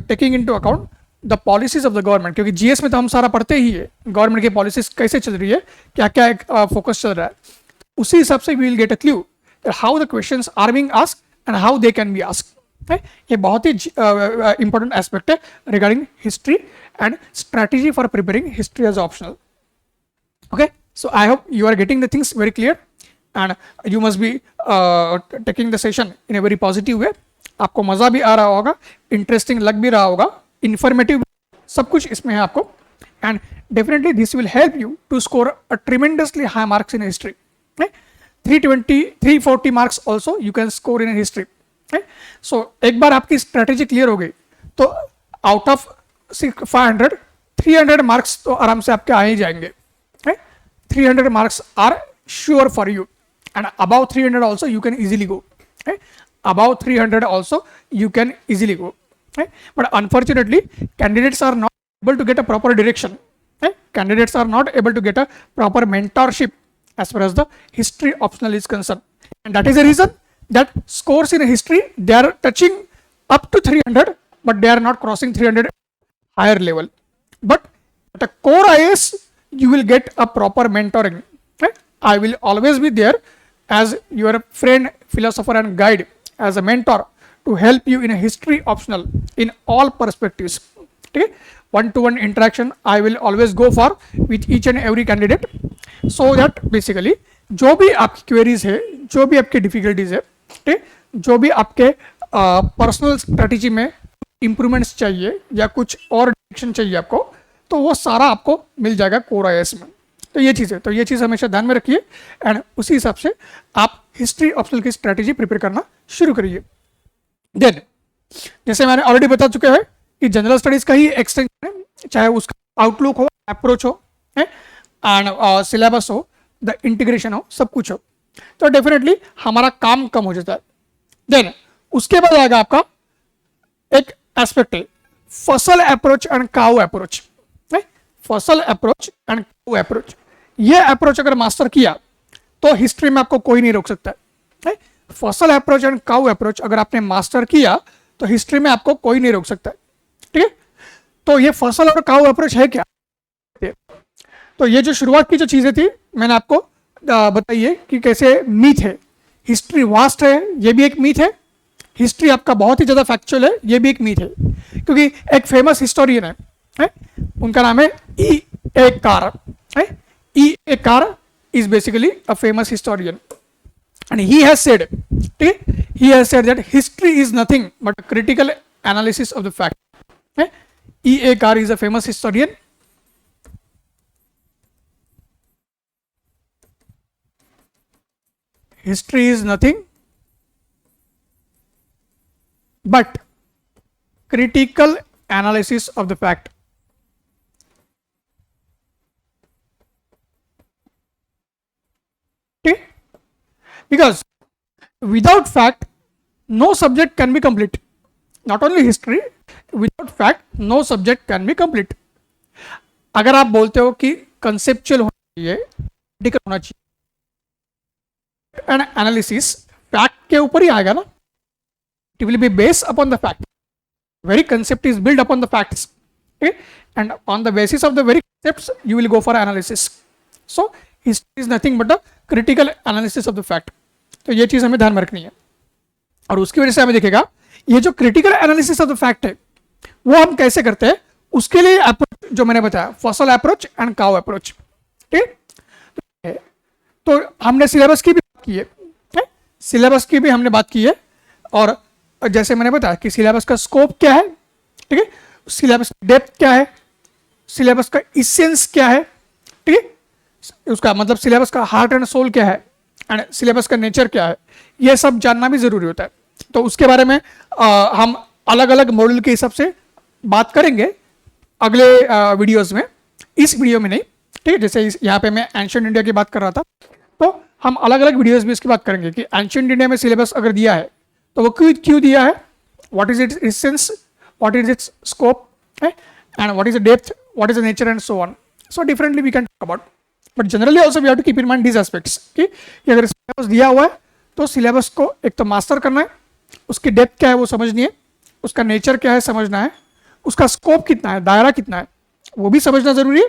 taking into account the policies of the government, क्योंकि जीएस में तो हम सारा पढ़ते ही है गवर्नमेंट की पॉलिसीज कैसे चल रही है, क्या क्या फोकस चल रहा है, उसी हिसाब से we will get a clue how the questions are being asked and how they can be asked. ये बहुत ही इंपॉर्टेंट एस्पेक्ट है regarding history and strategy for preparing history as optional. Okay, so I hope you are getting the things very clear and you must be taking the session in a very positive way. आपको मज़ा भी आ रहा होगा, interesting लग भी रहा होगा, informative, सब कुछ इसमें है आपको, and definitely this will help you to score a tremendously high marks in history. 340 marks also you can score in history. So एक बार आपकी स्ट्रेटेजी क्लियर हो गई तो आउट ऑफ 500 300 मार्क्स तो आराम से आपके आ ही जाएंगे. 300 marks are sure for you, and above 300 also you can easily go. Above 300 also you can easily go. But unfortunately candidates are not able to get a proper direction. Candidates are not able to get a proper mentorship as far as the history optional is concerned, and that is the reason that scores in history they are touching up to 300 but they are not crossing 300 higher level. But at a core IAS you will get a proper mentoring. I will always be there as your friend, philosopher and guide, as a mentor to help you in a history optional in all perspectives. Okay, one-to-one interaction I will always go for with each and every candidate, so that basically जो भी आपकी queries है, जो भी आपके difficulties है, ठीक, जो भी आपके पर्सनल स्ट्रेटेजी में इम्प्रूवमेंट्स चाहिए या कुछ और डायरेक्शन चाहिए आपको, तो वो सारा आपको मिल जाएगा कोर आईएएस में. तो ये चीज़ है, तो ये चीज़ हमेशा ध्यान में रखिए एंड उसी हिसाब से आप हिस्ट्री ऑप्शनल की स्ट्रैटेजी प्रिपेयर करना शुरू करिए. देन जैसे मैंने ऑलरेडी बता चुके हैं कि जनरल स्टडीज का ही एक्सटेंशन है, चाहे उसका आउटलुक हो, अप्रोच हो, एंड सिलेबस हो, द इंटीग्रेशन हो, सब कुछ हो, तो डेफिनेटली हमारा काम कम हो जाता है. देन उसके बाद आएगा आपका एक एस्पेक्ट है फसल अप्रोच एंड काउ अप्रोच. फसल अप्रोच एंड काउ अप्रोच, ये अप्रोच अगर मास्टर किया तो हिस्ट्री में आपको कोई नहीं रोक सकता है. फसल अप्रोच एंड काउ अप्रोच अगर आपने मास्टर किया तो हिस्ट्री में आपको कोई नहीं रोक सकता है. ठीक है, तो ये फसल और काउ अप्रोच है क्या? तो ये जो शुरुआत की जो चीजें थी मैंने आपको बताइए कि कैसे मीथ है, हिस्ट्री वास्ट है, ये भी एक मीथ है. हिस्ट्री आपका बहुत ही ज्यादा फैक्चुअल है, ये भी एक मीथ है. क्योंकि एक फेमस हिस्टोरियन है, उनका नाम है E A Carr. E A Carr is basically a famous historian and he has said, he has said that history is nothing but a critical analysis of the fact. E. A. Carr is a famous historian. History is nothing but critical analysis of the fact. Okay? Because without fact, no subject can be complete. Not only history, without fact, no subject can be complete. अगर आप बोलते हो कि conceptual होना चाहिए, critical होना चाहिए, and analysis fact के ऊपर ही आएगा ना. It will be based upon the fact. Very concept is build upon the facts. Okay, and on the basis of the very concepts you will go for analysis. So history is nothing but the critical analysis of the fact. तो ये चीज हमें ध्यान में रखनी है और उसकी वजह से हमें दिखेगा ये जो critical analysis of the fact है वो हम कैसे करते हैं, उसके लिए अप्रोच जो मैंने बताया, fossil approach and cow approach. ठीक, तो हमने सिलेबस की भी बात की है, सिलेबस की भी हमने बात की है और जैसे मैंने बताया कि सिलेबस का स्कोप क्या है, ठीक है, सिलेबस की डेप्थ क्या है, सिलेबस का इसेंस क्या है, ठीक है, उसका मतलब सिलेबस का हार्ट एंड सोल क्या है एंड सिलेबस का नेचर क्या है, ये सब जानना भी जरूरी होता है. तो उसके बारे में हम अलग अलग मॉड्यूल के हिसाब से बात करेंगे अगले वीडियोस में, इस वीडियो में नहीं. ठीक है, जैसे यहाँ पे मैं एंशिएंट इंडिया की बात कर रहा था, तो हम अलग अलग वीडियोस में इसकी बात करेंगे कि एंशिएंट इंडिया में सिलेबस अगर दिया है तो वो क्यों दिया है, what is its essence, what is its scope and what is the depth, what is the nature and so on. So differently we can talk about, but generally also we have to keep in mind these aspects कि अगर syllabus दिया हुआ है तो syllabus को एक तो master करना है, उसकी डेप्थ क्या है वो समझनी है, उसका नेचर क्या है समझना है, उसका स्कोप कितना है, दायरा कितना है वो भी समझना जरूरी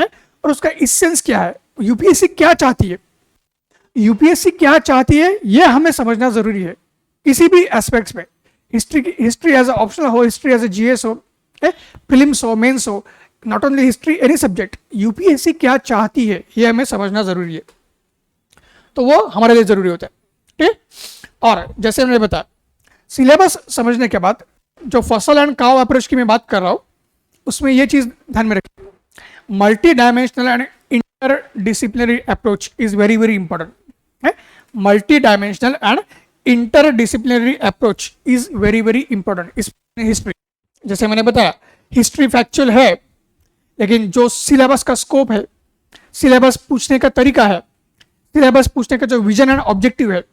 है, और उसका इसेंस क्या है, यूपीएससी क्या चाहती है, यूपीएससी क्या चाहती है ये हमें समझना जरूरी है किसी भी एस्पेक्ट्स में. हिस्ट्री एज अ ऑप्शनल हो, हिस्ट्री एज अ जीएस हो, फिल्म्स हो, मेंस हो, not only history, any subject, UPSC क्या चाहती है ये हमें समझना जरूरी है. तो वो हमारे लिए जरूरी होता है. ठीक, और जैसे मैंने बताया सिलेबस समझने के बाद जो फसल एंड काउ अप्रोच की मैं बात कर रहा हूँ उसमें ये चीज ध्यान में रखें, multi dimensional and interdisciplinary approach is very very important. Multi dimensional and interdisciplinary approach is very very important इस हिस्ट्री. जैसे मैंने बताया हिस्ट्री फैक्चुअल है, लेकिन जो सिलेबस का स्कोप है, सिलेबस पूछने का तरीका है, सिलेबस पूछने का जो विजन एंड ऑब्जेक्टिव है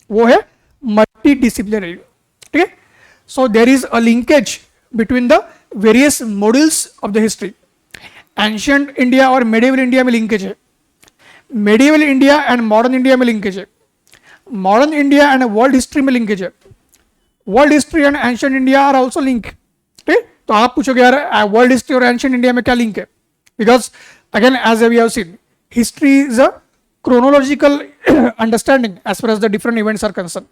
वो है मल्टी डिसिप्लिनरी. ठीक है, so there is a linkage between the various modules of the history. Ancient India और मेडिवल इंडिया में लिंकेज है, medieval India and modern India में लिंकेज है, modern India and world history में लिंकेज है, world history and ancient India are also link. ठीक, तो आप पूछोगे यार वर्ल्ड हिस्ट्री और एंशिएंट इंडिया में क्या लिंक है, because again as we have seen history is a chronological understanding as far as the different events are concerned.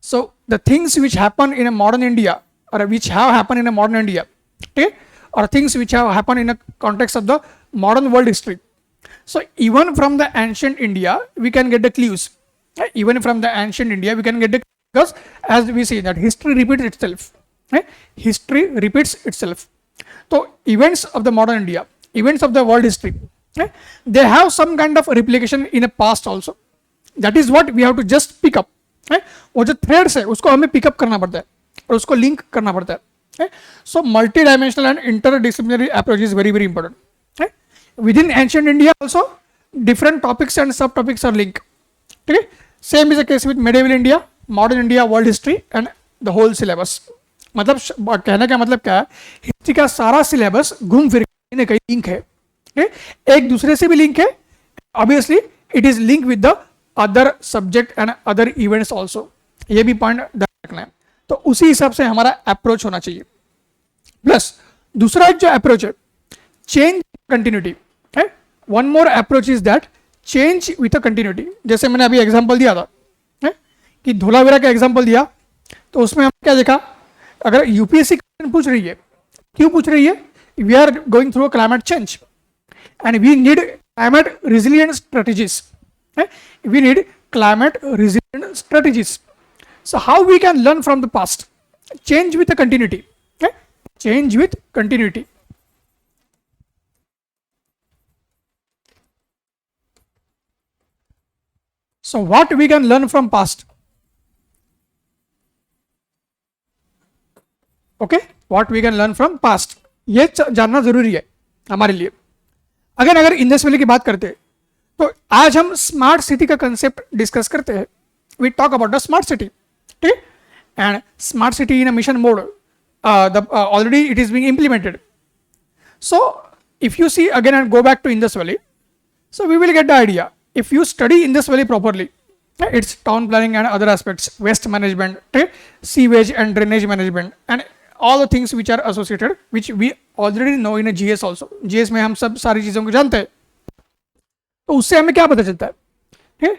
So the things which happen in a modern India or which have happened in a modern India, okay, or things which have happened in a context of the modern world history. So even from the ancient India we can get the clues. Even from the ancient India we can get the, because as we see that history repeats itself. History repeats itself. So events of the modern India, events of the world history, they have some kind of replication in a past also. That is what we have to just pick up. वो जो threads है उसको हमें pickup करना पड़ता है और उसको लिंक करना पड़ता है. So multidimensional and interdisciplinary approach is very very important. Within ancient India also different topics and sub topics are link. ठीक है, same is the case with medieval India, modern India, world history and the whole syllabus. मतलब कहने का मतलब क्या है, history का सारा सिलेबस घूम फिर कहीं ना कहीं लिंक है. एक दूसरे से भी लिंक है, obviously it is link with the other subject and other events also. ये भी पॉइंट ध्यान रखना है. तो उसी हिसाब से हमारा अप्रोच होना चाहिए. प्लस दूसरा जो अप्रोच है चेंज कंटिन्यूटी है. One more approach is that change with a continuity. जैसे मैंने अभी एग्जांपल दिया था कि धोलावीरा का एग्जांपल दिया, तो उसमें हम क्या देखा, अगर यूपीएससी क्वेश्चन पूछ रही है, क्यों पूछ रही है, we are going through a climate change and we need climate resilient strategies. We need climate resilient strategies. So how we can learn from the past? Change with the continuity. Change with continuity. So what we can learn from past? Okay, what we can learn from past, ये जानना जरूरी है हमारे लिए. अगर Indus valley की बात करते हैं तो आज हम स्मार्ट सिटी का कंसेप्ट डिस्कस करते हैं. We talk about the smart city. ठीक, and smart city in a mission mode already it is being implemented. So if you see again and go back to Indus valley, so we will get the idea. If you study Indus valley properly, its town planning and other aspects, waste management, sewage and drainage management and all the things which are associated, which we already know in a GS also. GS में हम सब सारी चीजों को जानते हैं, तो उससे हमें क्या पता चलता है? Okay?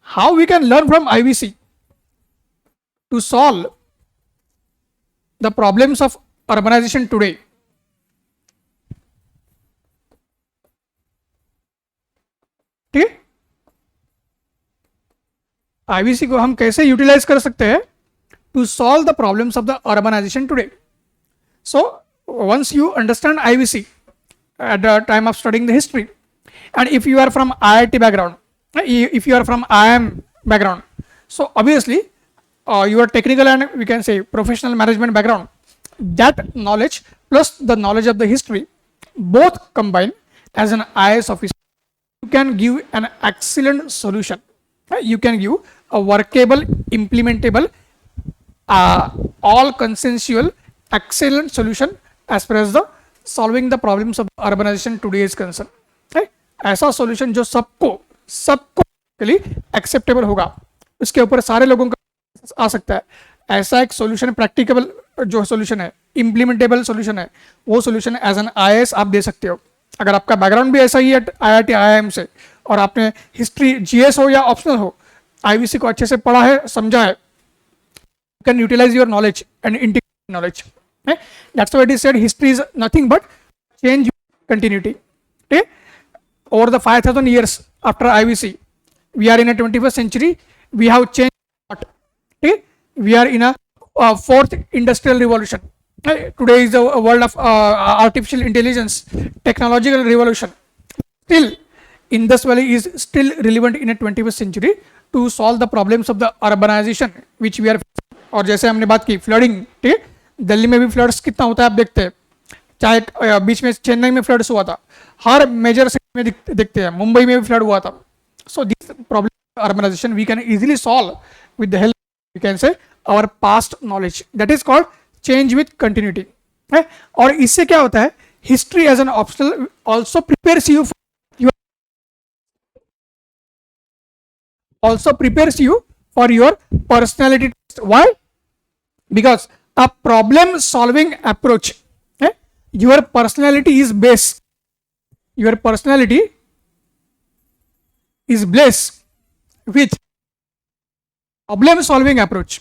How we can learn from IVC to solve the problems of urbanization today. ठीक है, IVC को हम कैसे यूटिलाइज कर सकते हैं to solve the problems of the urbanization today. So once you understand IVC at the time of studying the history, and if you are from IIT background, if you are from IIM background, so obviously your technical and we can say professional management background, that knowledge plus the knowledge of the history both combine as an IAS officer, you can give an excellent solution. You can give a workable, implementable, all consensual, excellent solution as far as the solving the problems of urbanization today is concerned. ऐसा solution जो सबको acceptable होगा, उसके ऊपर सारे लोगों का आ सकता है, ऐसा एक सॉल्यूशन, प्रैक्टिकेबल जो सॉल्यूशन है, इम्प्लीमेंटेबल सॉल्यूशन है, वो सॉल्यूशन एज एन IAS आप दे सकते हो. अगर आपका बैकग्राउंड भी ऐसा ही है IIT IIM से, और आपने हिस्ट्री GS हो या ऑप्शनल हो, IVC को अच्छे से पढ़ा है, समझा है, can utilize your knowledge and integrate knowledge. That's why it is said history is nothing but change continuity. Okay? Over the 5,000 years after IVC, we are in a 21st century, we have changed a lot. Okay? We are in a fourth industrial revolution. Today is the world of artificial intelligence, technological revolution. Still, Indus Valley is still relevant in a 21st century to solve the problems of the urbanization which we are. और जैसे हमने बात की flooding, ठीक है, दिल्ली में भी floods कितना होता है आप देखते हैं, चाहे बीच में चेन्नई में फ्लड्स हुआ था, हर मेजर सिटी में देखते हैं, मुंबई में भी फ्लड हुआ था. So this problem urbanization we can easily solve with the help, we can say our past knowledge, that is called change with continuity. और इससे क्या होता है, history as an optional also prepares you for your personality test. Why? Because a problem solving approach, your personality is based, your personality is blessed with problem solving approach.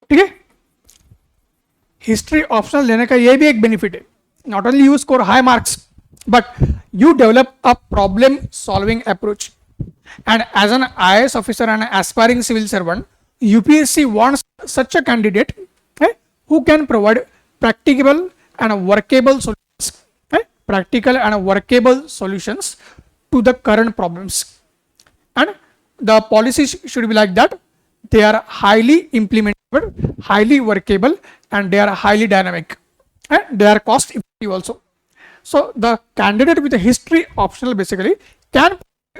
ठीक है, history optional लेने का ये भी एक benefit है, not only you score high marks, but you develop a problem solving approach. And as an IAS officer and an aspiring civil servant, UPSC wants such a candidate who can provide practicable and workable solutions, practical and workable solutions to the current problems. And the policies should be like that, they are highly implementable, highly workable, and they are highly dynamic, and they are cost effective also. So the candidate with a history optional basically can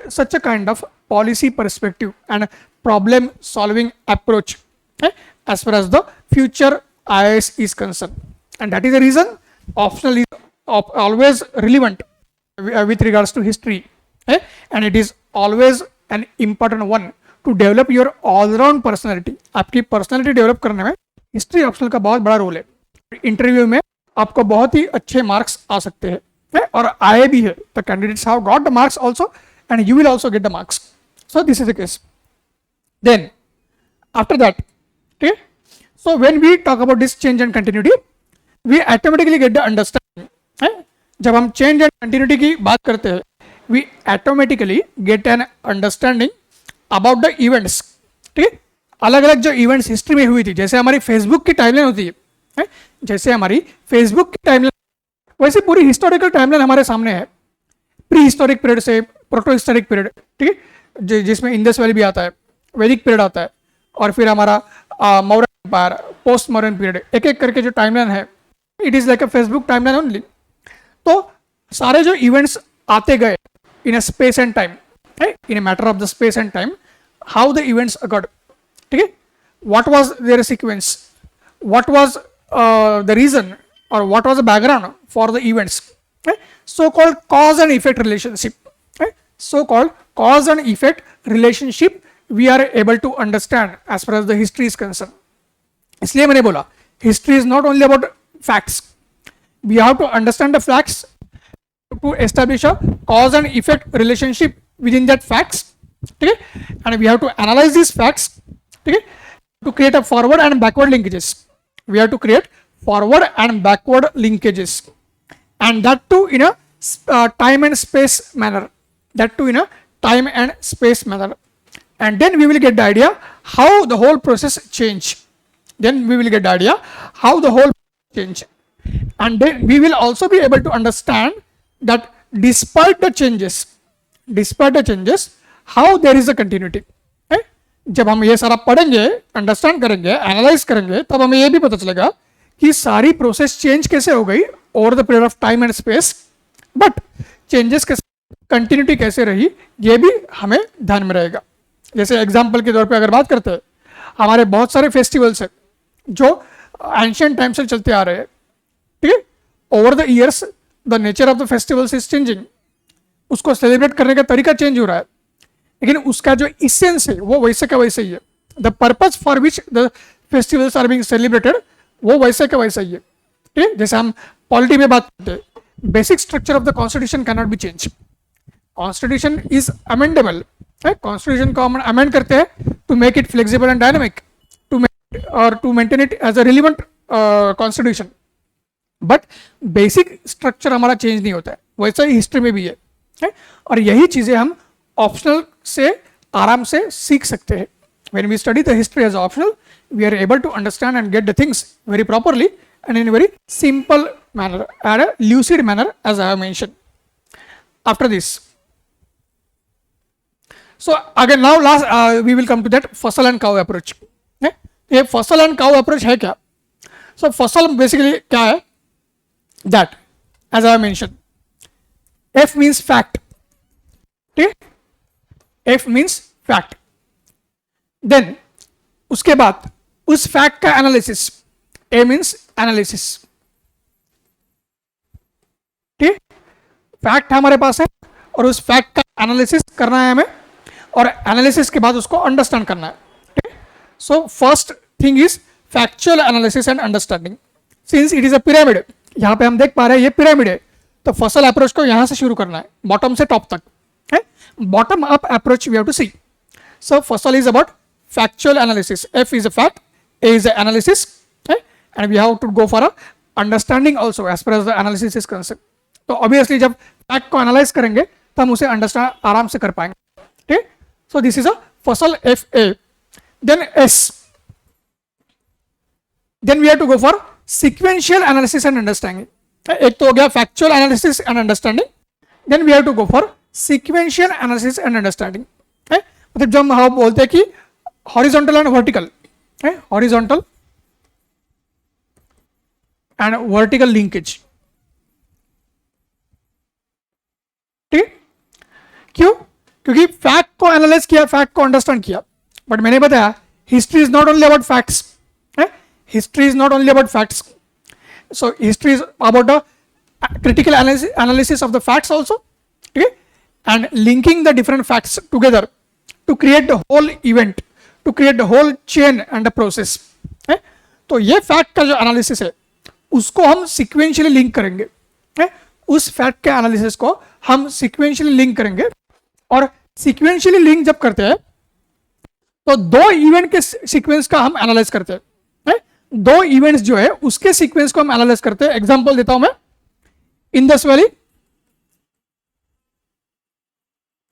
such a kind of policy perspective and problem solving approach as far as the future IAS is concerned, and that is the reason optional is always relevant with regards to history, and it is always an important one to develop your all round personality. आपकी personality develop करने में history optional का बहुत बड़ा role है. Interview में आपको बहुत ही अच्छे मार्क्स आ सकते हैं और आए भी है. The candidates have got the marks also and you will also get the marks. So this is the case. Then after that, okay, so when we talk about this change and continuity, we automatically get the understanding. जब हम change and continuity की बात करते हैं, we automatically get an understanding about the events. ठीक है, अलग अलग जो इवेंट्स हिस्ट्री में हुई थी, जैसे हमारी फेसबुक की टाइमलाइन होती है, जैसे हमारी फेसबुक की टाइमलाइन, वैसे पूरी हिस्टोरिकल टाइमलाइन हमारे सामने है, प्री हिस्टोरिक पीरियड से प्रोटो हिस्टोरिक पीरियड, ठीक है, जिसमें इंडस वैली भी आता है, वैदिक पीरियड आता है, और फिर हमारा Maurya empire, post modern period, एक एक करके जो टाइमलाइन है, it is like a Facebook timeline only. तो सारे जो इवेंट्स आते गए in a space and time, in a matter of the space and time, how the events occurred, ठीक है, what was their sequence, what was the reason or what was the background for the events, so called cause and effect relationship, so called cause and effect relationship we are able to understand as far as the history is concerned. इसलिए मैंने बोला history is not only about facts. We have to understand the facts to establish a cause and effect relationship within that facts. ठीक है, and we have to analyze these facts. ठीक है, to create a forward and backward linkages. We have to create forward and backward linkages, and that too in a time and space manner. That too in a time and space manner. And then we will get the idea how the whole process change. Then we will get the idea how the whole change. And then we will also be able to understand that despite the changes, how there is a continuity. जब हम ये सारा पढ़ेंगे, understand करेंगे, analyse करेंगे, तब हमें ये भी पता चलेगा कि सारी प्रोसेस चेंज कैसे हो गई over the period of time and space, but changes के कंटिन्यूटी कैसे रही ये भी हमें ध्यान में रहेगा. जैसे एग्जाम्पल के तौर पे अगर बात करते हैं, हमारे बहुत सारे फेस्टिवल्स हैं जो एंशियंट टाइम से चलते आ रहे हैं. ठीक है, over the years the nature of the festivals is changing. उसको सेलिब्रेट करने का तरीका चेंज हो रहा है, लेकिन उसका जो इसेंस है वो वैसे का वैसे ही है. The purpose for which the festivals are being celebrated वो वैसे का वैसा ही है. ठीक है, जैसे हम पॉलिटी में बात करते हैं, basic structure of the constitution can not be change. Constitution is amendable. Constitution को हम अमेंड करते हैं to make it flexible and dynamic, to maintain it as a relevant constitution. But basic structure हमारा change नहीं होता है, वैसा ही history में भी है. और यही चीजें हम ऑप्शनल से आराम से सीख सकते हैं. When we study the history as optional, we are able to understand and get the things very properly and in a very simple manner and a lucid manner, as I have mentioned. After this, so again now last we will come to that fossil and cow approach. ये fossil and cow approach है क्या? So fossil basically क्या है? That as I have mentioned, F means fact. ठीक, F means fact. Then उसके बाद उस fact का एनालिसिस, ए मीन्स एनालिसिस. ठीक, फैक्ट हमारे पास है और उस फैक्ट का एनालिसिस करना है हमें, और एनालिसिस के बाद उसको अंडरस्टैंड करना है. ठीक, so first thing is factual analysis and understanding. Since it is a pyramid, यहां पे हम देख पा रहे हैं ये पिरामिड है, तो फसल अप्रोच को यहां से शुरू करना है, बॉटम से टॉप तक. Bottom up approach we have to see. So फसल is about factual analysis. F is a fact, A is a analysis, and we have to go for a understanding also as far as the analysis is concerned. तो obviously जब fact को analyze करेंगे तो हम उसे understand आराम से कर पाएंगे. ठीक, so this is a फसल FA. Then S, then we have to go for sequential analysis and understanding. एक तो हो गया factual analysis and understanding, then we have to go for sequential analysis and understanding. मतलब जब हम बोलते हैं कि horizontal and vertical, horizontal and vertical linkage. ठीक, क्यों? क्योंकि फैक्ट को एनालाइज किया, फैक्ट को अंडरस्टैंड किया, बट मैंने बताया history is not only about facts. History is not only about facts, so history is about the critical analysis of the facts also. ठीक है, and linking the different facts together to create the whole event, to create the whole chain and the process. तो ये fact का जो analysis है उसको हम sequentially link करेंगे. उस फैक्ट के एनालिसिस को हम सिक्वेंशियली लिंक करेंगे, और सिक्वेंशियली लिंक जब करते हैं तो दो इवेंट के सीक्वेंस का हम एनालाइज करते हैं. दो इवेंट्स जो है उसके सीक्वेंस को हम एनालाइज करते हैं. एग्जांपल देता हूं मैं, Indus valley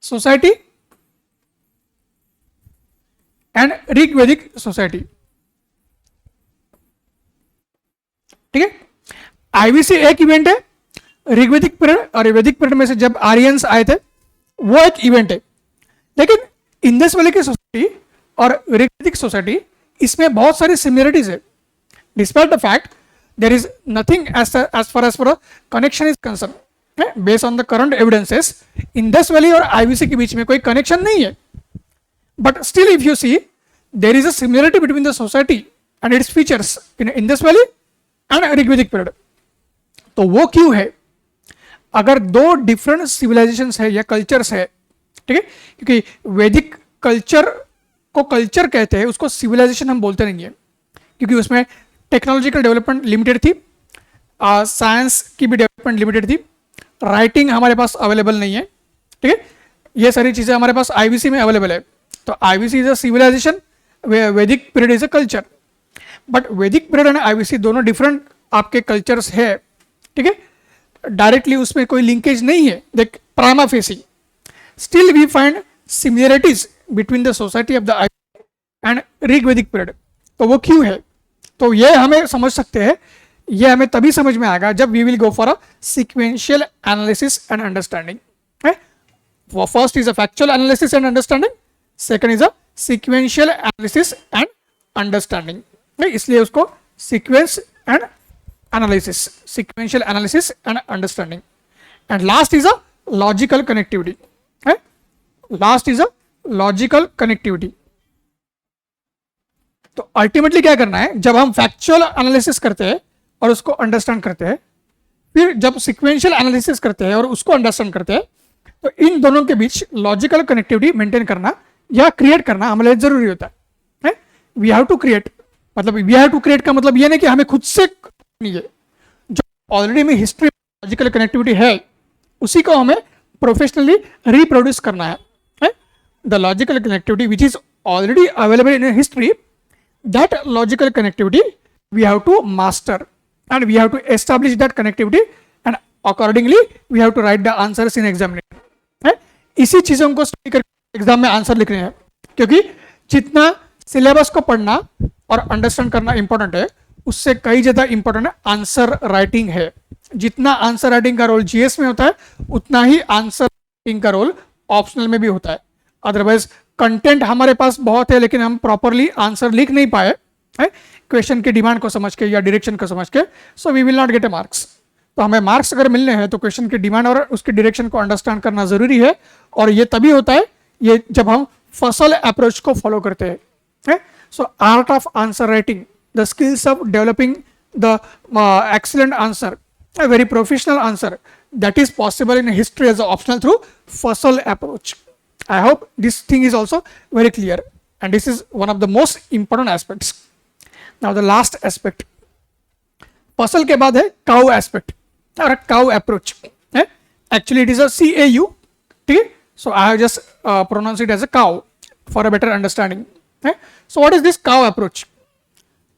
society and Rigvedic society. ठीक है, आईवीसी एक इवेंट है, ऋग्वेदिक पीरियड और वैदिक पीरियड में से जब आर्यंस आए थे वो एक इवेंट है. लेकिन इंडस वैली की सोसाइटी और ऋग्वेदिक सोसाइटी इसमें बहुत सारी सिमिलरिटीज है. Despite the fact there is nothing as far as for connection is concern, based on the current evidences Indus valley और आईवीसी के बीच में कोई कनेक्शन नहीं है. But still, if you see, there is a similarity between the society and its features in Indus Valley and Rigvedic period. तो वो क्यों है? अगर दो डिफरेंट सिविलाइजेशंस है या कल्चर्स है, ठीक है, क्योंकि वैदिक कल्चर उसको कल्चर कहते हैं, उसको सिविलाइजेशन हम बोलते नहीं है, क्योंकि उसमें टेक्नोलॉजिकल डेवलपमेंट लिमिटेड थी, साइंस की भी डेवलपमेंट लिमिटेड थी, राइटिंग हमारे पास अवेलेबल नहीं है, ठीक है। ये सारी चीज़ें हमारे पास आईबीसी में अवेलेबल है। तो आईबीसी इज अ सिविलाइजेशन, वैदिक period is a culture. But वैदिक पीरियड एंड आईबीसी दोनों डिफरेंट आपके कल्चर्स है, ठीक है। डायरेक्टली उसमें कोई लिंकेज नहीं है, देख prima facie still we find similarities between the society of the and Rig Vedic period. तो वो क्यों है, तो ये हमें समझ सकते हैं, ये हमें तभी समझ में आएगा जब we will go for a sequential analysis and understanding. First is a factual analysis and understanding, second is a sequential analysis and understanding, इसलिए उसको sequence and analysis, sequential analysis and understanding. And last is a logical connectivity, last is a logical connectivity. तो ultimately क्या करना है, जब हम factual analysis करते हैं और उसको अंडरस्टैंड करते हैं, फिर जब सीक्वेंशियल एनालिसिस करते हैं और उसको अंडरस्टैंड करते हैं, तो इन दोनों के बीच लॉजिकल कनेक्टिविटी मेंटेन करना या क्रिएट करना हमारे लिए जरूरी होता है। वी हैव टू क्रिएट, मतलब वी हैव टू क्रिएट का मतलब ये नहीं कि हमें खुद से नहीं है, जो ऑलरेडी में हिस्ट्री लॉजिकल कनेक्टिविटी है उसी को हमें प्रोफेशनली रिप्रोड्यूस करना है। The logical connectivity which is already available in history, that logical connectivity we have to master and we have to establish that connectivity and accordingly we have to write the answers in examination। इसी चीजों को study करके exam में answer लिखने हैं, क्योंकि जितना syllabus को पढ़ना और अंडरस्टैंड करना इंपॉर्टेंट है, उससे कई ज्यादा इंपॉर्टेंट है आंसर राइटिंग है। जितना आंसर राइटिंग का रोल जीएस में होता है, उतना ही आंसर राइटिंग का रोल ऑप्शनल में भी होता है। अदरवाइज कंटेंट हमारे पास बहुत है लेकिन हम प्रॉपरली आंसर लिख नहीं पाए क्वेश्चन की डिमांड को समझ के या डायरेक्शन को समझ के, so we will not get a marks. तो हमें मार्क्स अगर मिलने हैं तो क्वेश्चन की डिमांड और उसकी डायरेक्शन को अंडरस्टैंड करना जरूरी है, और ये तभी होता है ये जब हम फसल अप्रोच को फॉलो करते हैं। So art of answer writing, the skills of developing the excellent answer, a very professional answer, that is possible in history as an optional through Fussell approach. I hope this thing is also very clear, and this is one of the most important aspects. Now the last aspect, Fussell के बाद है cow aspect or cow approach. Actually it is a CAU, ठीक है? So I have just pronounced it as a cow for a better understanding. So what is this cow approach?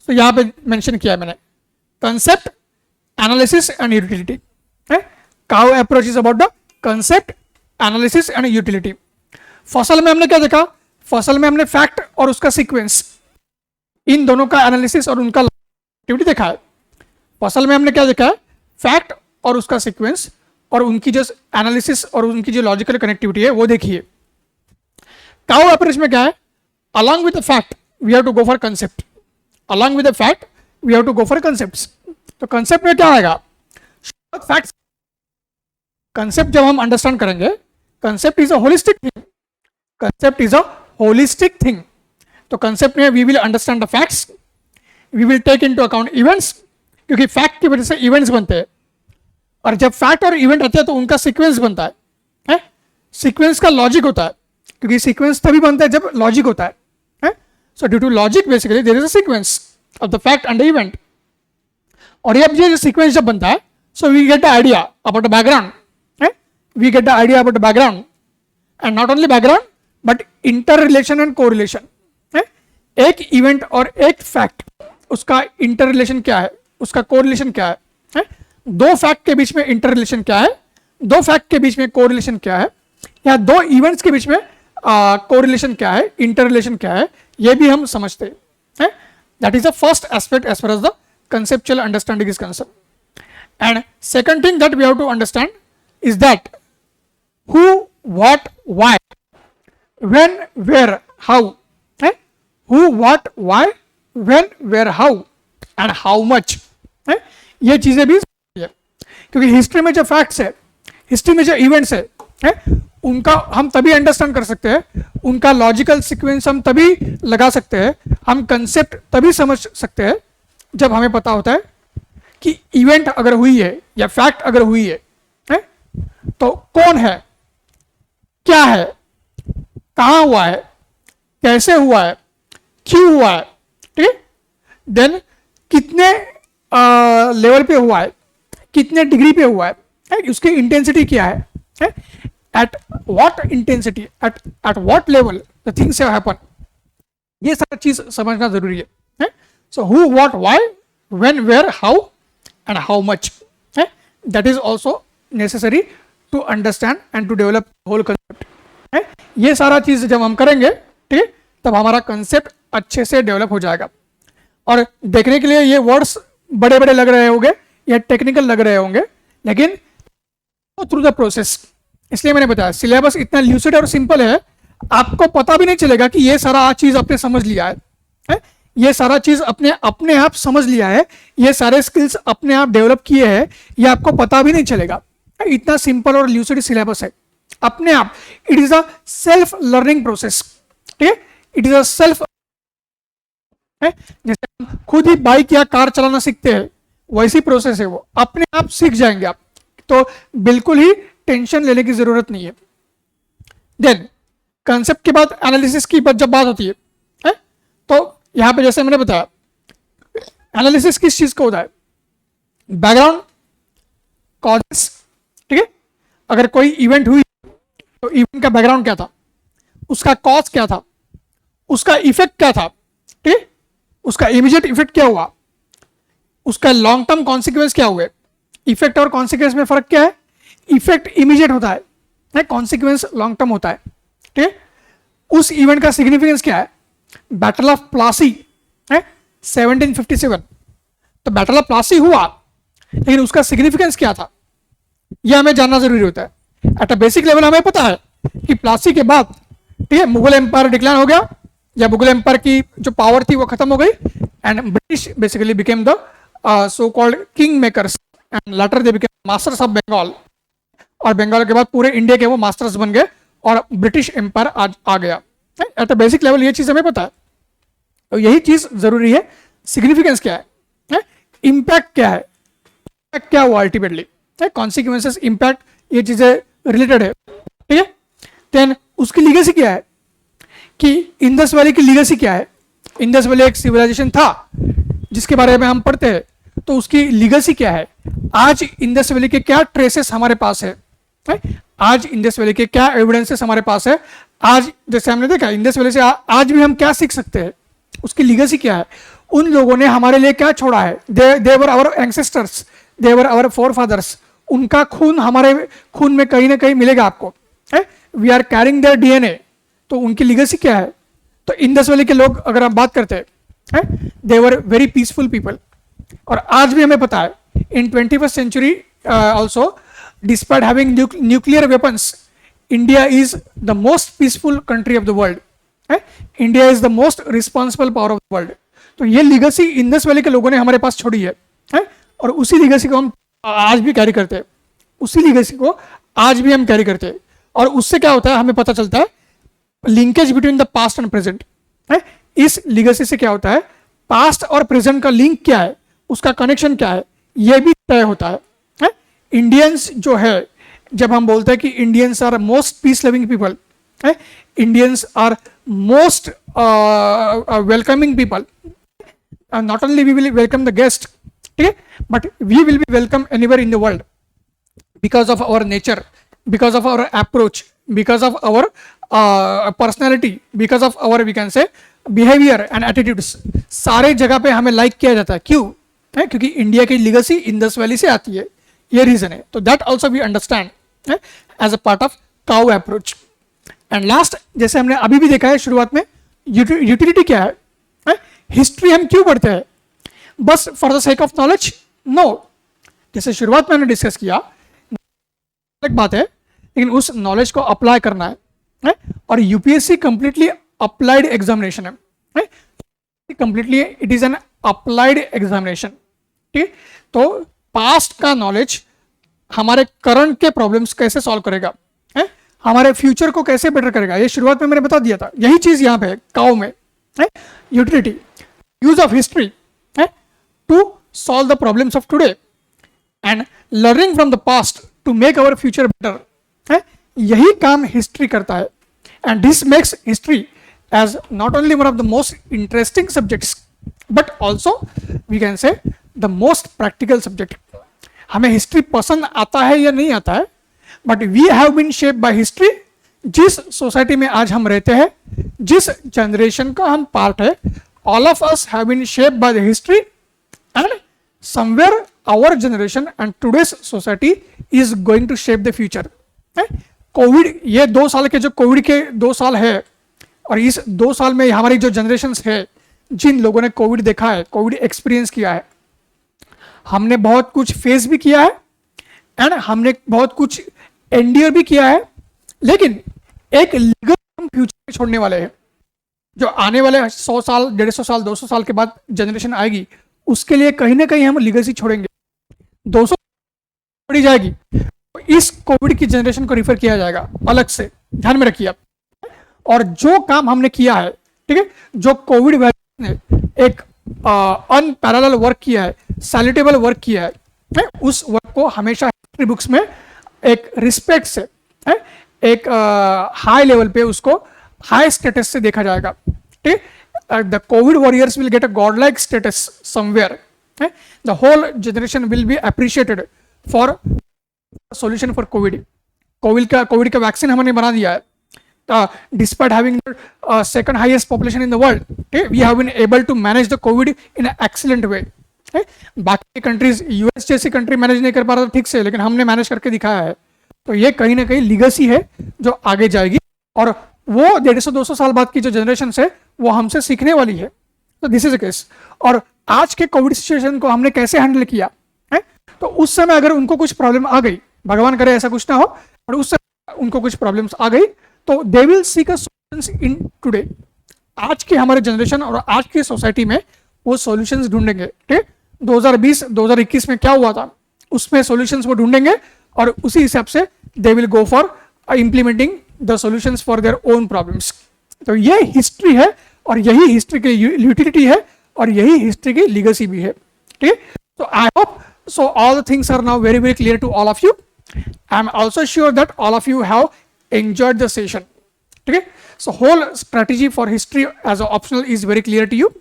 So यहाँ पे mention किया है मैंने, concept, analysis and utility. Cow approach is about the concept, analysis and utility. फसल में हमने क्या देखा, फसल में हमने फैक्ट और उसका सीक्वेंस, इन दोनों का एनालिसिस और उनका एक्टिविटी देखा है। फसल में हमने क्या देखा है, फैक्ट और उसका सीक्वेंस और उनकी जो एनालिसिस और उनकी जो लॉजिकल कनेक्टिविटी है वो देखिए। काउ अप्रोच में क्या है, along with the fact we have to go for concept, along with the fact we have to go for concepts. तो कंसेप्ट में क्या आएगा, फैक्ट्स। कंसेप्ट जब हम अंडरस्टैंड करेंगे, concept is a holistic thing, concept is a holistic thing. तो concept में we will understand the facts, we will take into account events, क्योंकि फैक्ट की वजह से इवेंट्स बनते हैं, और जब फैक्ट और इवेंट आते हैं तो उनका सीक्वेंस बनता है। सीक्वेंस का लॉजिक होता है, क्योंकि सीक्वेंस तभी बनता है जब लॉजिक होता है। So due to logic basically there is a sequence of the fact and the event. और ये जो सीक्वेंस जब बनता है, so we get the idea about the background, we get the idea about the background, and not only background but interrelation and correlation. एक event और एक fact, उसका इंटर रिलेशन क्या है, उसका को रिलेशन क्या है, दो फैक्ट के बीच में इंटर रिलेशन क्या है, दो फैक्ट के बीच में को रिलेशन क्या है, या दो इवेंट्स के बीच में को रिलेशन क्या है, इंटर रिलेशन क्या है, ये भी हम समझते हैं। That is the first aspect as far as the conceptual understanding is concerned. And second thing that we have to understand is that who, what, why, when, where, how. Who, what, why, when, where, how and how much. ये चीजें भी है, क्योंकि history में जो facts है, history में जो इवेंट्स है, उनका हम तभी अंडरस्टैंड कर सकते हैं, उनका लॉजिकल सीक्वेंस हम तभी लगा सकते हैं, हम कंसेप्ट तभी समझ सकते हैं जब हमें पता होता है कि इवेंट अगर हुई है या फैक्ट अगर हुई है, तो कौन है, क्या है, कहां हुआ है, कैसे हुआ है, क्यों हुआ है, ठीक है, देन कितने लेवल पे हुआ है, कितने डिग्री पे हुआ है, उसकी इंटेंसिटी क्या है, at what intensity, at what level the things have happen, ये सारा चीज समझना जरूरी है। So who, what, why, when, where, how and how much, that is also necessary to understand and to develop whole concept. ये सारा चीज जब हम करेंगे, ठीक है, तब हमारा कंसेप्ट अच्छे से डेवलप हो जाएगा। और देखने के लिए ये वर्ड्स बड़े बड़े लग रहे होंगे या टेक्निकल लग रहे होंगे, लेकिन थ्रू द प्रोसेस, इसलिए मैंने बताया सिलेबस इतना ल्यूसिड और सिंपल है, आपको पता भी नहीं चलेगा कि ये सारा चीज आपने समझ लिया है, ये सारा चीज अपने आप समझ लिया है, ये सारे स्किल्स अपने आप डेवलप किए हैं, ये आपको पता भी नहीं चलेगा। इतना सिंपल और ल्यूसिड सिलेबस है अपने आप। It is a self learning process, ठीक है, इट इज अ सेल्फ, जैसे हम खुद ही बाइक या कार चलाना सीखते हैं, वैसी प्रोसेस है वो, अपने आप सीख जाएंगे आप, तो बिल्कुल ही टेंशन लेने की जरूरत नहीं है। देन कंसेप्ट के बाद एनालिसिस की जब बात होती है, तो यहां पे जैसे मैंने बताया एनालिसिस किस चीज का होता है, बैकग्राउंड, कॉजेस, ठीक है, अगर कोई इवेंट हुई तो इवेंट का बैकग्राउंड क्या था, उसका कॉज क्या था, उसका इफेक्ट क्या था, ठीक है, उसका इमीडिएट इफेक्ट क्या हुआ, उसका लॉन्ग टर्म कॉन्सिक्वेंस क्या हुए। इफेक्ट और कॉन्सिक्वेंस में फर्क क्या है, इफेक्ट इमीडिएट होता है, कॉन्सिक्वेंस लॉन्ग टर्म होता है, ठीक है। उस इवेंट का सिग्निफिकेंस क्या है, बैटल ऑफ प्लासी है 1757, तो बैटल ऑफ प्लासी हुआ, लेकिन उसका सिग्निफिकेंस क्या था, यह हमें जानना जरूरी होता है। एट अ बेसिक लेवल हमें पता है कि प्लासी के बाद, ठीक है, मुगल एम्पायर डिक्लाइन हो गया, या मुगल एम्पायर की जो पावर थी वो खत्म हो गई, and British basically became the so called king makers and later they became masters of Bengal, और बंगाल के बाद पूरे इंडिया के वो मास्टर्स बन गए और ब्रिटिश एम्पायर आज आ गया। एट अ बेसिक लेवल ये चीज हमें पता है, तो यही चीज जरूरी है। सिग्निफिकेंस क्या है, इंपैक्ट क्या है, इम्पैक्ट क्या हुआ अल्टीमेटली, कॉन्सिक्वेंसेस, इंपैक्ट, ये चीजें रिलेटेड है, ठीक है। देन उसकी लीगेसी क्या है, कि इंडस वैली की लीगेसी क्या है। इंडस वैली एक सिविलाइजेशन था जिसके बारे में हम पढ़ते हैं, तो उसकी लीगेसी क्या है, आज इंडस वैली के क्या ट्रेसेस हमारे पास है, आज इंडस वैली के क्या एविडेंसेस हमारे पास है, आज जैसे हमने देखा इंडस वैली से आज भी हम क्या सीख सकते हैं, उसकी लीगेसी क्या है, उन लोगों ने हमारे लिए क्या छोड़ा है, they were our ancestors, they were our forefathers, उनका खून हमारे खून में कहीं ना कहीं मिलेगा आपको, we are carrying their DNA, तो उनकी लीगेसी क्या है। तो इंडस वैली के लोग अगर हम बात करते हैं, they were very peaceful people, और आज भी हमें पता है in 21st century also, despite having nuclear weapons, India is the most peaceful country of the world, India is the most responsible power of the world. तो ये legacy Indus valley के लोगों ने हमारे पास छोड़ी है, और उसी लीगेसी को हम आज भी कैरी करते हैं, उसी लीगेसी को आज भी हम कैरी करते हैं, और उससे क्या होता है हमें पता चलता है linkage between the past and present, इस लीगेसी से क्या होता है, पास्ट और प्रेजेंट का लिंक क्या है, उसका कनेक्शन क्या है, यह भी तय होता है। इंडियंस जो है, जब हम बोलते हैं कि Indians are most peace loving people, Indians are most welcoming people, not only we will welcome the guest, ठीक है, but we will be welcome anywhere in the world because of our nature, because of our approach, because of our personality, because of our we can say behaviour and attitudes, सारे जगह पे हमें like किया जाता है। क्यों? क्योंकि India की लीगेसी इंडस वैली से आती है, ये रीजन है। तो that also we understand as a part of cow approach. And last, जैसे हमने अभी भी देखा है शुरुआत में, यूटिलिटी क्या है, हिस्ट्री हम क्यों पढ़ते हैं, बस for the sake of knowledge? No, जैसे शुरुआत में हमने डिस्कस किया, एक बात है, लेकिन उस नॉलेज को अप्लाई करना है, और यूपीएससी कंप्लीटली अप्लाइड एग्जामिनेशन है, completely it is an applied examination, ठीक। तो पास्ट का नॉलेज हमारे करंट के प्रॉब्लम्स कैसे सॉल्व करेगा, हमारे फ्यूचर को कैसे बेटर करेगा, ये शुरुआत में मैंने बता दिया था। यही चीज यहां पे है काउ में, utility, use of history to solve the problems of today and learning from the past to make our future better, यही काम हिस्ट्री करता है। And this makes history as not only one of the most interesting subjects but also we can say the most practical subject. हमें history पसंद आता है या नहीं आता है, but we have been shape by history. जिस सोसाइटी में आज हम रहते हैं, जिस जनरेशन का हम पार्ट है, all of us have been shape by the history and somewhere our generation and today's society is going to shape the future. COVID, ये 2 साल के जो कोविड के 2 साल है, और इस 2 साल में हमारी जो जनरेशन है, जिन लोगों ने कोविड देखा है, कोविड एक्सपीरियंस किया है, हमने बहुत कुछ फेस भी किया है एंड हमने बहुत कुछ एंड्योर भी किया है, लेकिन एक लीगल हम फ्यूचर में छोड़ने वाले हैं. जो आने वाले 100 साल, 150 साल, 200 साल के बाद जनरेशन आएगी, उसके लिए कहीं ना कहीं हम लीगेसी छोड़ेंगे. 200 छोड़ी जाएगी, तो इस कोविड की जनरेशन को रिफर किया जाएगा अलग से, ध्यान में रखिए आप. और जो काम हमने किया है, ठीक है, जो कोविड वायरस ने एक अनपैरेलल वर्क किया है, सैल्यूटेबल वर्क किया है, उस वर्क को हमेशा हिस्ट्री बुक्स में एक रिस्पेक्ट से, एक हाई लेवल पे उसको हाई स्टेटस से देखा जाएगा. ठीक, the COVID warriors will get a god like status somewhere. The whole generation will be appreciated for solution for COVID. COVID का वैक्सीन हमने बना दिया है. Despite having the second highest population in the world, okay, we have been able to manage the COVID in an excellent way. Okay? बाकी countries, US जैसी country manage नहीं कर पा रहा था ठीक से, लेकिन हमने मैनेज करके दिखाया है. तो ये कहीं ना कहीं लीगेसी है जो आगे जाएगी, और वो 150-200 साल बाद की जो जनरेशन है वो हमसे सीखने वाली है. तो दिस इज अ केस. और आज के कोविड सिचुएशन को हमने कैसे हैंडल किया है, तो उस समय अगर उनको कुछ प्रॉब्लम आ गई, भगवान करे ऐसा कुछ ना हो, और उस समय उनको कुछ प्रॉब्लम्स आ गई, तो they will seek a solutions in today. आज की हमारे जनरेशन और आज की सोसाइटी में वो सॉल्यूशंस ढूंढेंगे. ठीक, 2020-2021 में क्या हुआ था, उसमें सॉल्यूशंस वो ढूंढेंगे, और उसी हिसाब से they will go for implementing the solutions for their own problems. तो ये हिस्ट्री है, और यही हिस्ट्री की यूटिलिटी है, और यही हिस्ट्री की लीगेसी भी है. ठीक, तो I hope so all the things are now very very clear to all of you. I am also sure that all of you have enjoyed the session. Okay, so whole strategy for history as an optional is very clear to you.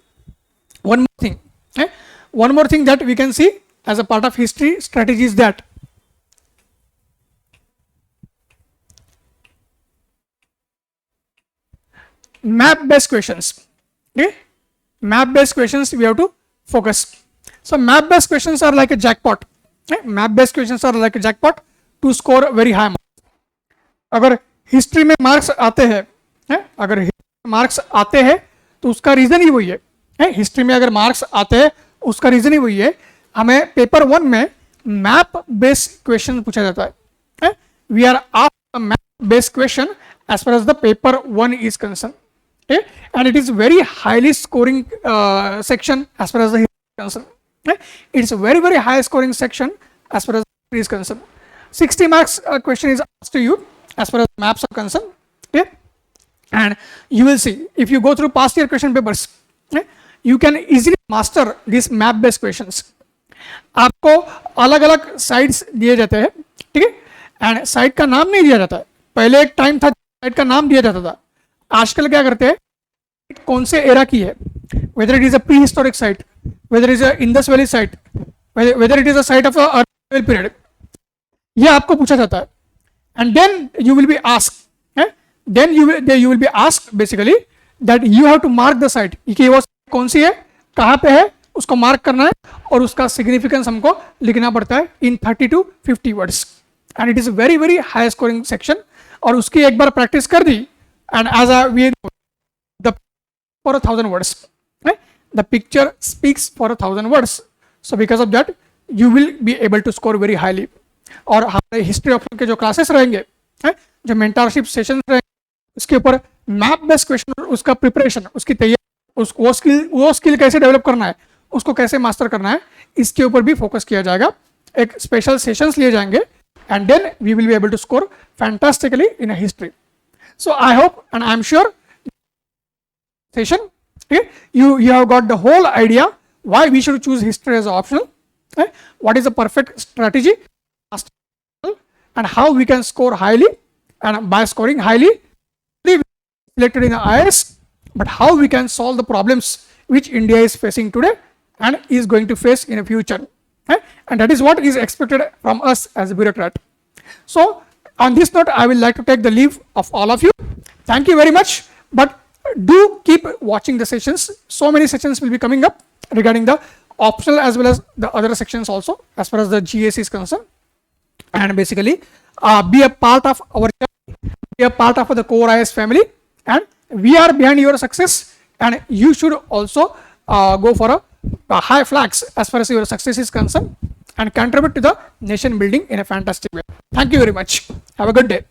One more thing, okay? One more thing that we can see as a part of history strategy is that map based questions. Okay, map based questions we have to focus. So map based questions are like a jackpot. Okay? Map based questions are like a jackpot to score very high marks. अगर history में marks आते हैं, अगर marks आते हैं तो उसका reason ही वही है. हिस्ट्री में अगर मार्क्स आते हैं उसका रीजन ही वही है. हमें पेपर 1 में मैप बेस्ड क्वेश्चन पूछा जाता है. We are asked a map based question as far as the paper 1 is concern, and it is very highly scoring section as far as the history concern. It's a very very high scoring section as far as history is concerned. 60 marks question is asked to you as far as maps are concerned. Okay, and you will see if you go through past year question papers, okay, you can easily master these map based questions. आपको अलग अलग sites दिए जाते हैं, ठीक है, and site का नाम नहीं दिया जाता है. पहले एक टाइम था साइट का नाम दिया जाता था. आजकल क्या करते हैं, कौन से एरा की है, whether it is a prehistoric site, whether it is a Indus Valley site, whether it is a site of a early period, ये आपको पूछा जाता है. And then you will be asked, then you will be asked basically that you have to mark the site कि वो कौन सी है, कहाँ पे है, उसको मार्क करना है, और उसका सिग्निफिकेंस हमको लिखना पड़ता है in 30 to 50 words. And it is a very very high scoring section. और उसकी एक बार प्रैक्टिस कर दी, and as we know, the for 1,000 words, the picture speaks for 1,000 words. So because of that you will be able to score very highly. और हमारे history option के जो classes रहेंगे, जो मेंटरशिप सेशन रहेंगे, उसके ऊपर मैप बेस्ड क्वेश्चन, उसका प्रिपरेशन, उसकी तैयारी, वो स्किल कैसे डेवलप करना है, उसको कैसे मास्टर करना है, इसके ऊपर भी फोकस किया जाएगा. एक स्पेशल सेशंस लिए जाएंगे, and then we will be able to score fantastically in a history. So I hope and I am sure session, okay, you have got the whole idea why we should choose history as optional, what is the perfect strategy, and how we can score highly, and by scoring highly we selected in the IAS but how we can solve the problems which India is facing today and is going to face in the future. And that is what is expected from us as a bureaucrat. So on this note, I will like to take the leave of all of you. Thank you very much, but do keep watching the sessions. So many sessions will be coming up regarding the optional as well as the other sections also as far as the GS is concerned. And basically be a part of our journey, be a part of the Core IAS family, and we are behind your success, and you should also go for a high flags as far as your success is concerned and contribute to the nation building in a fantastic way. Thank you very much. Have a good day.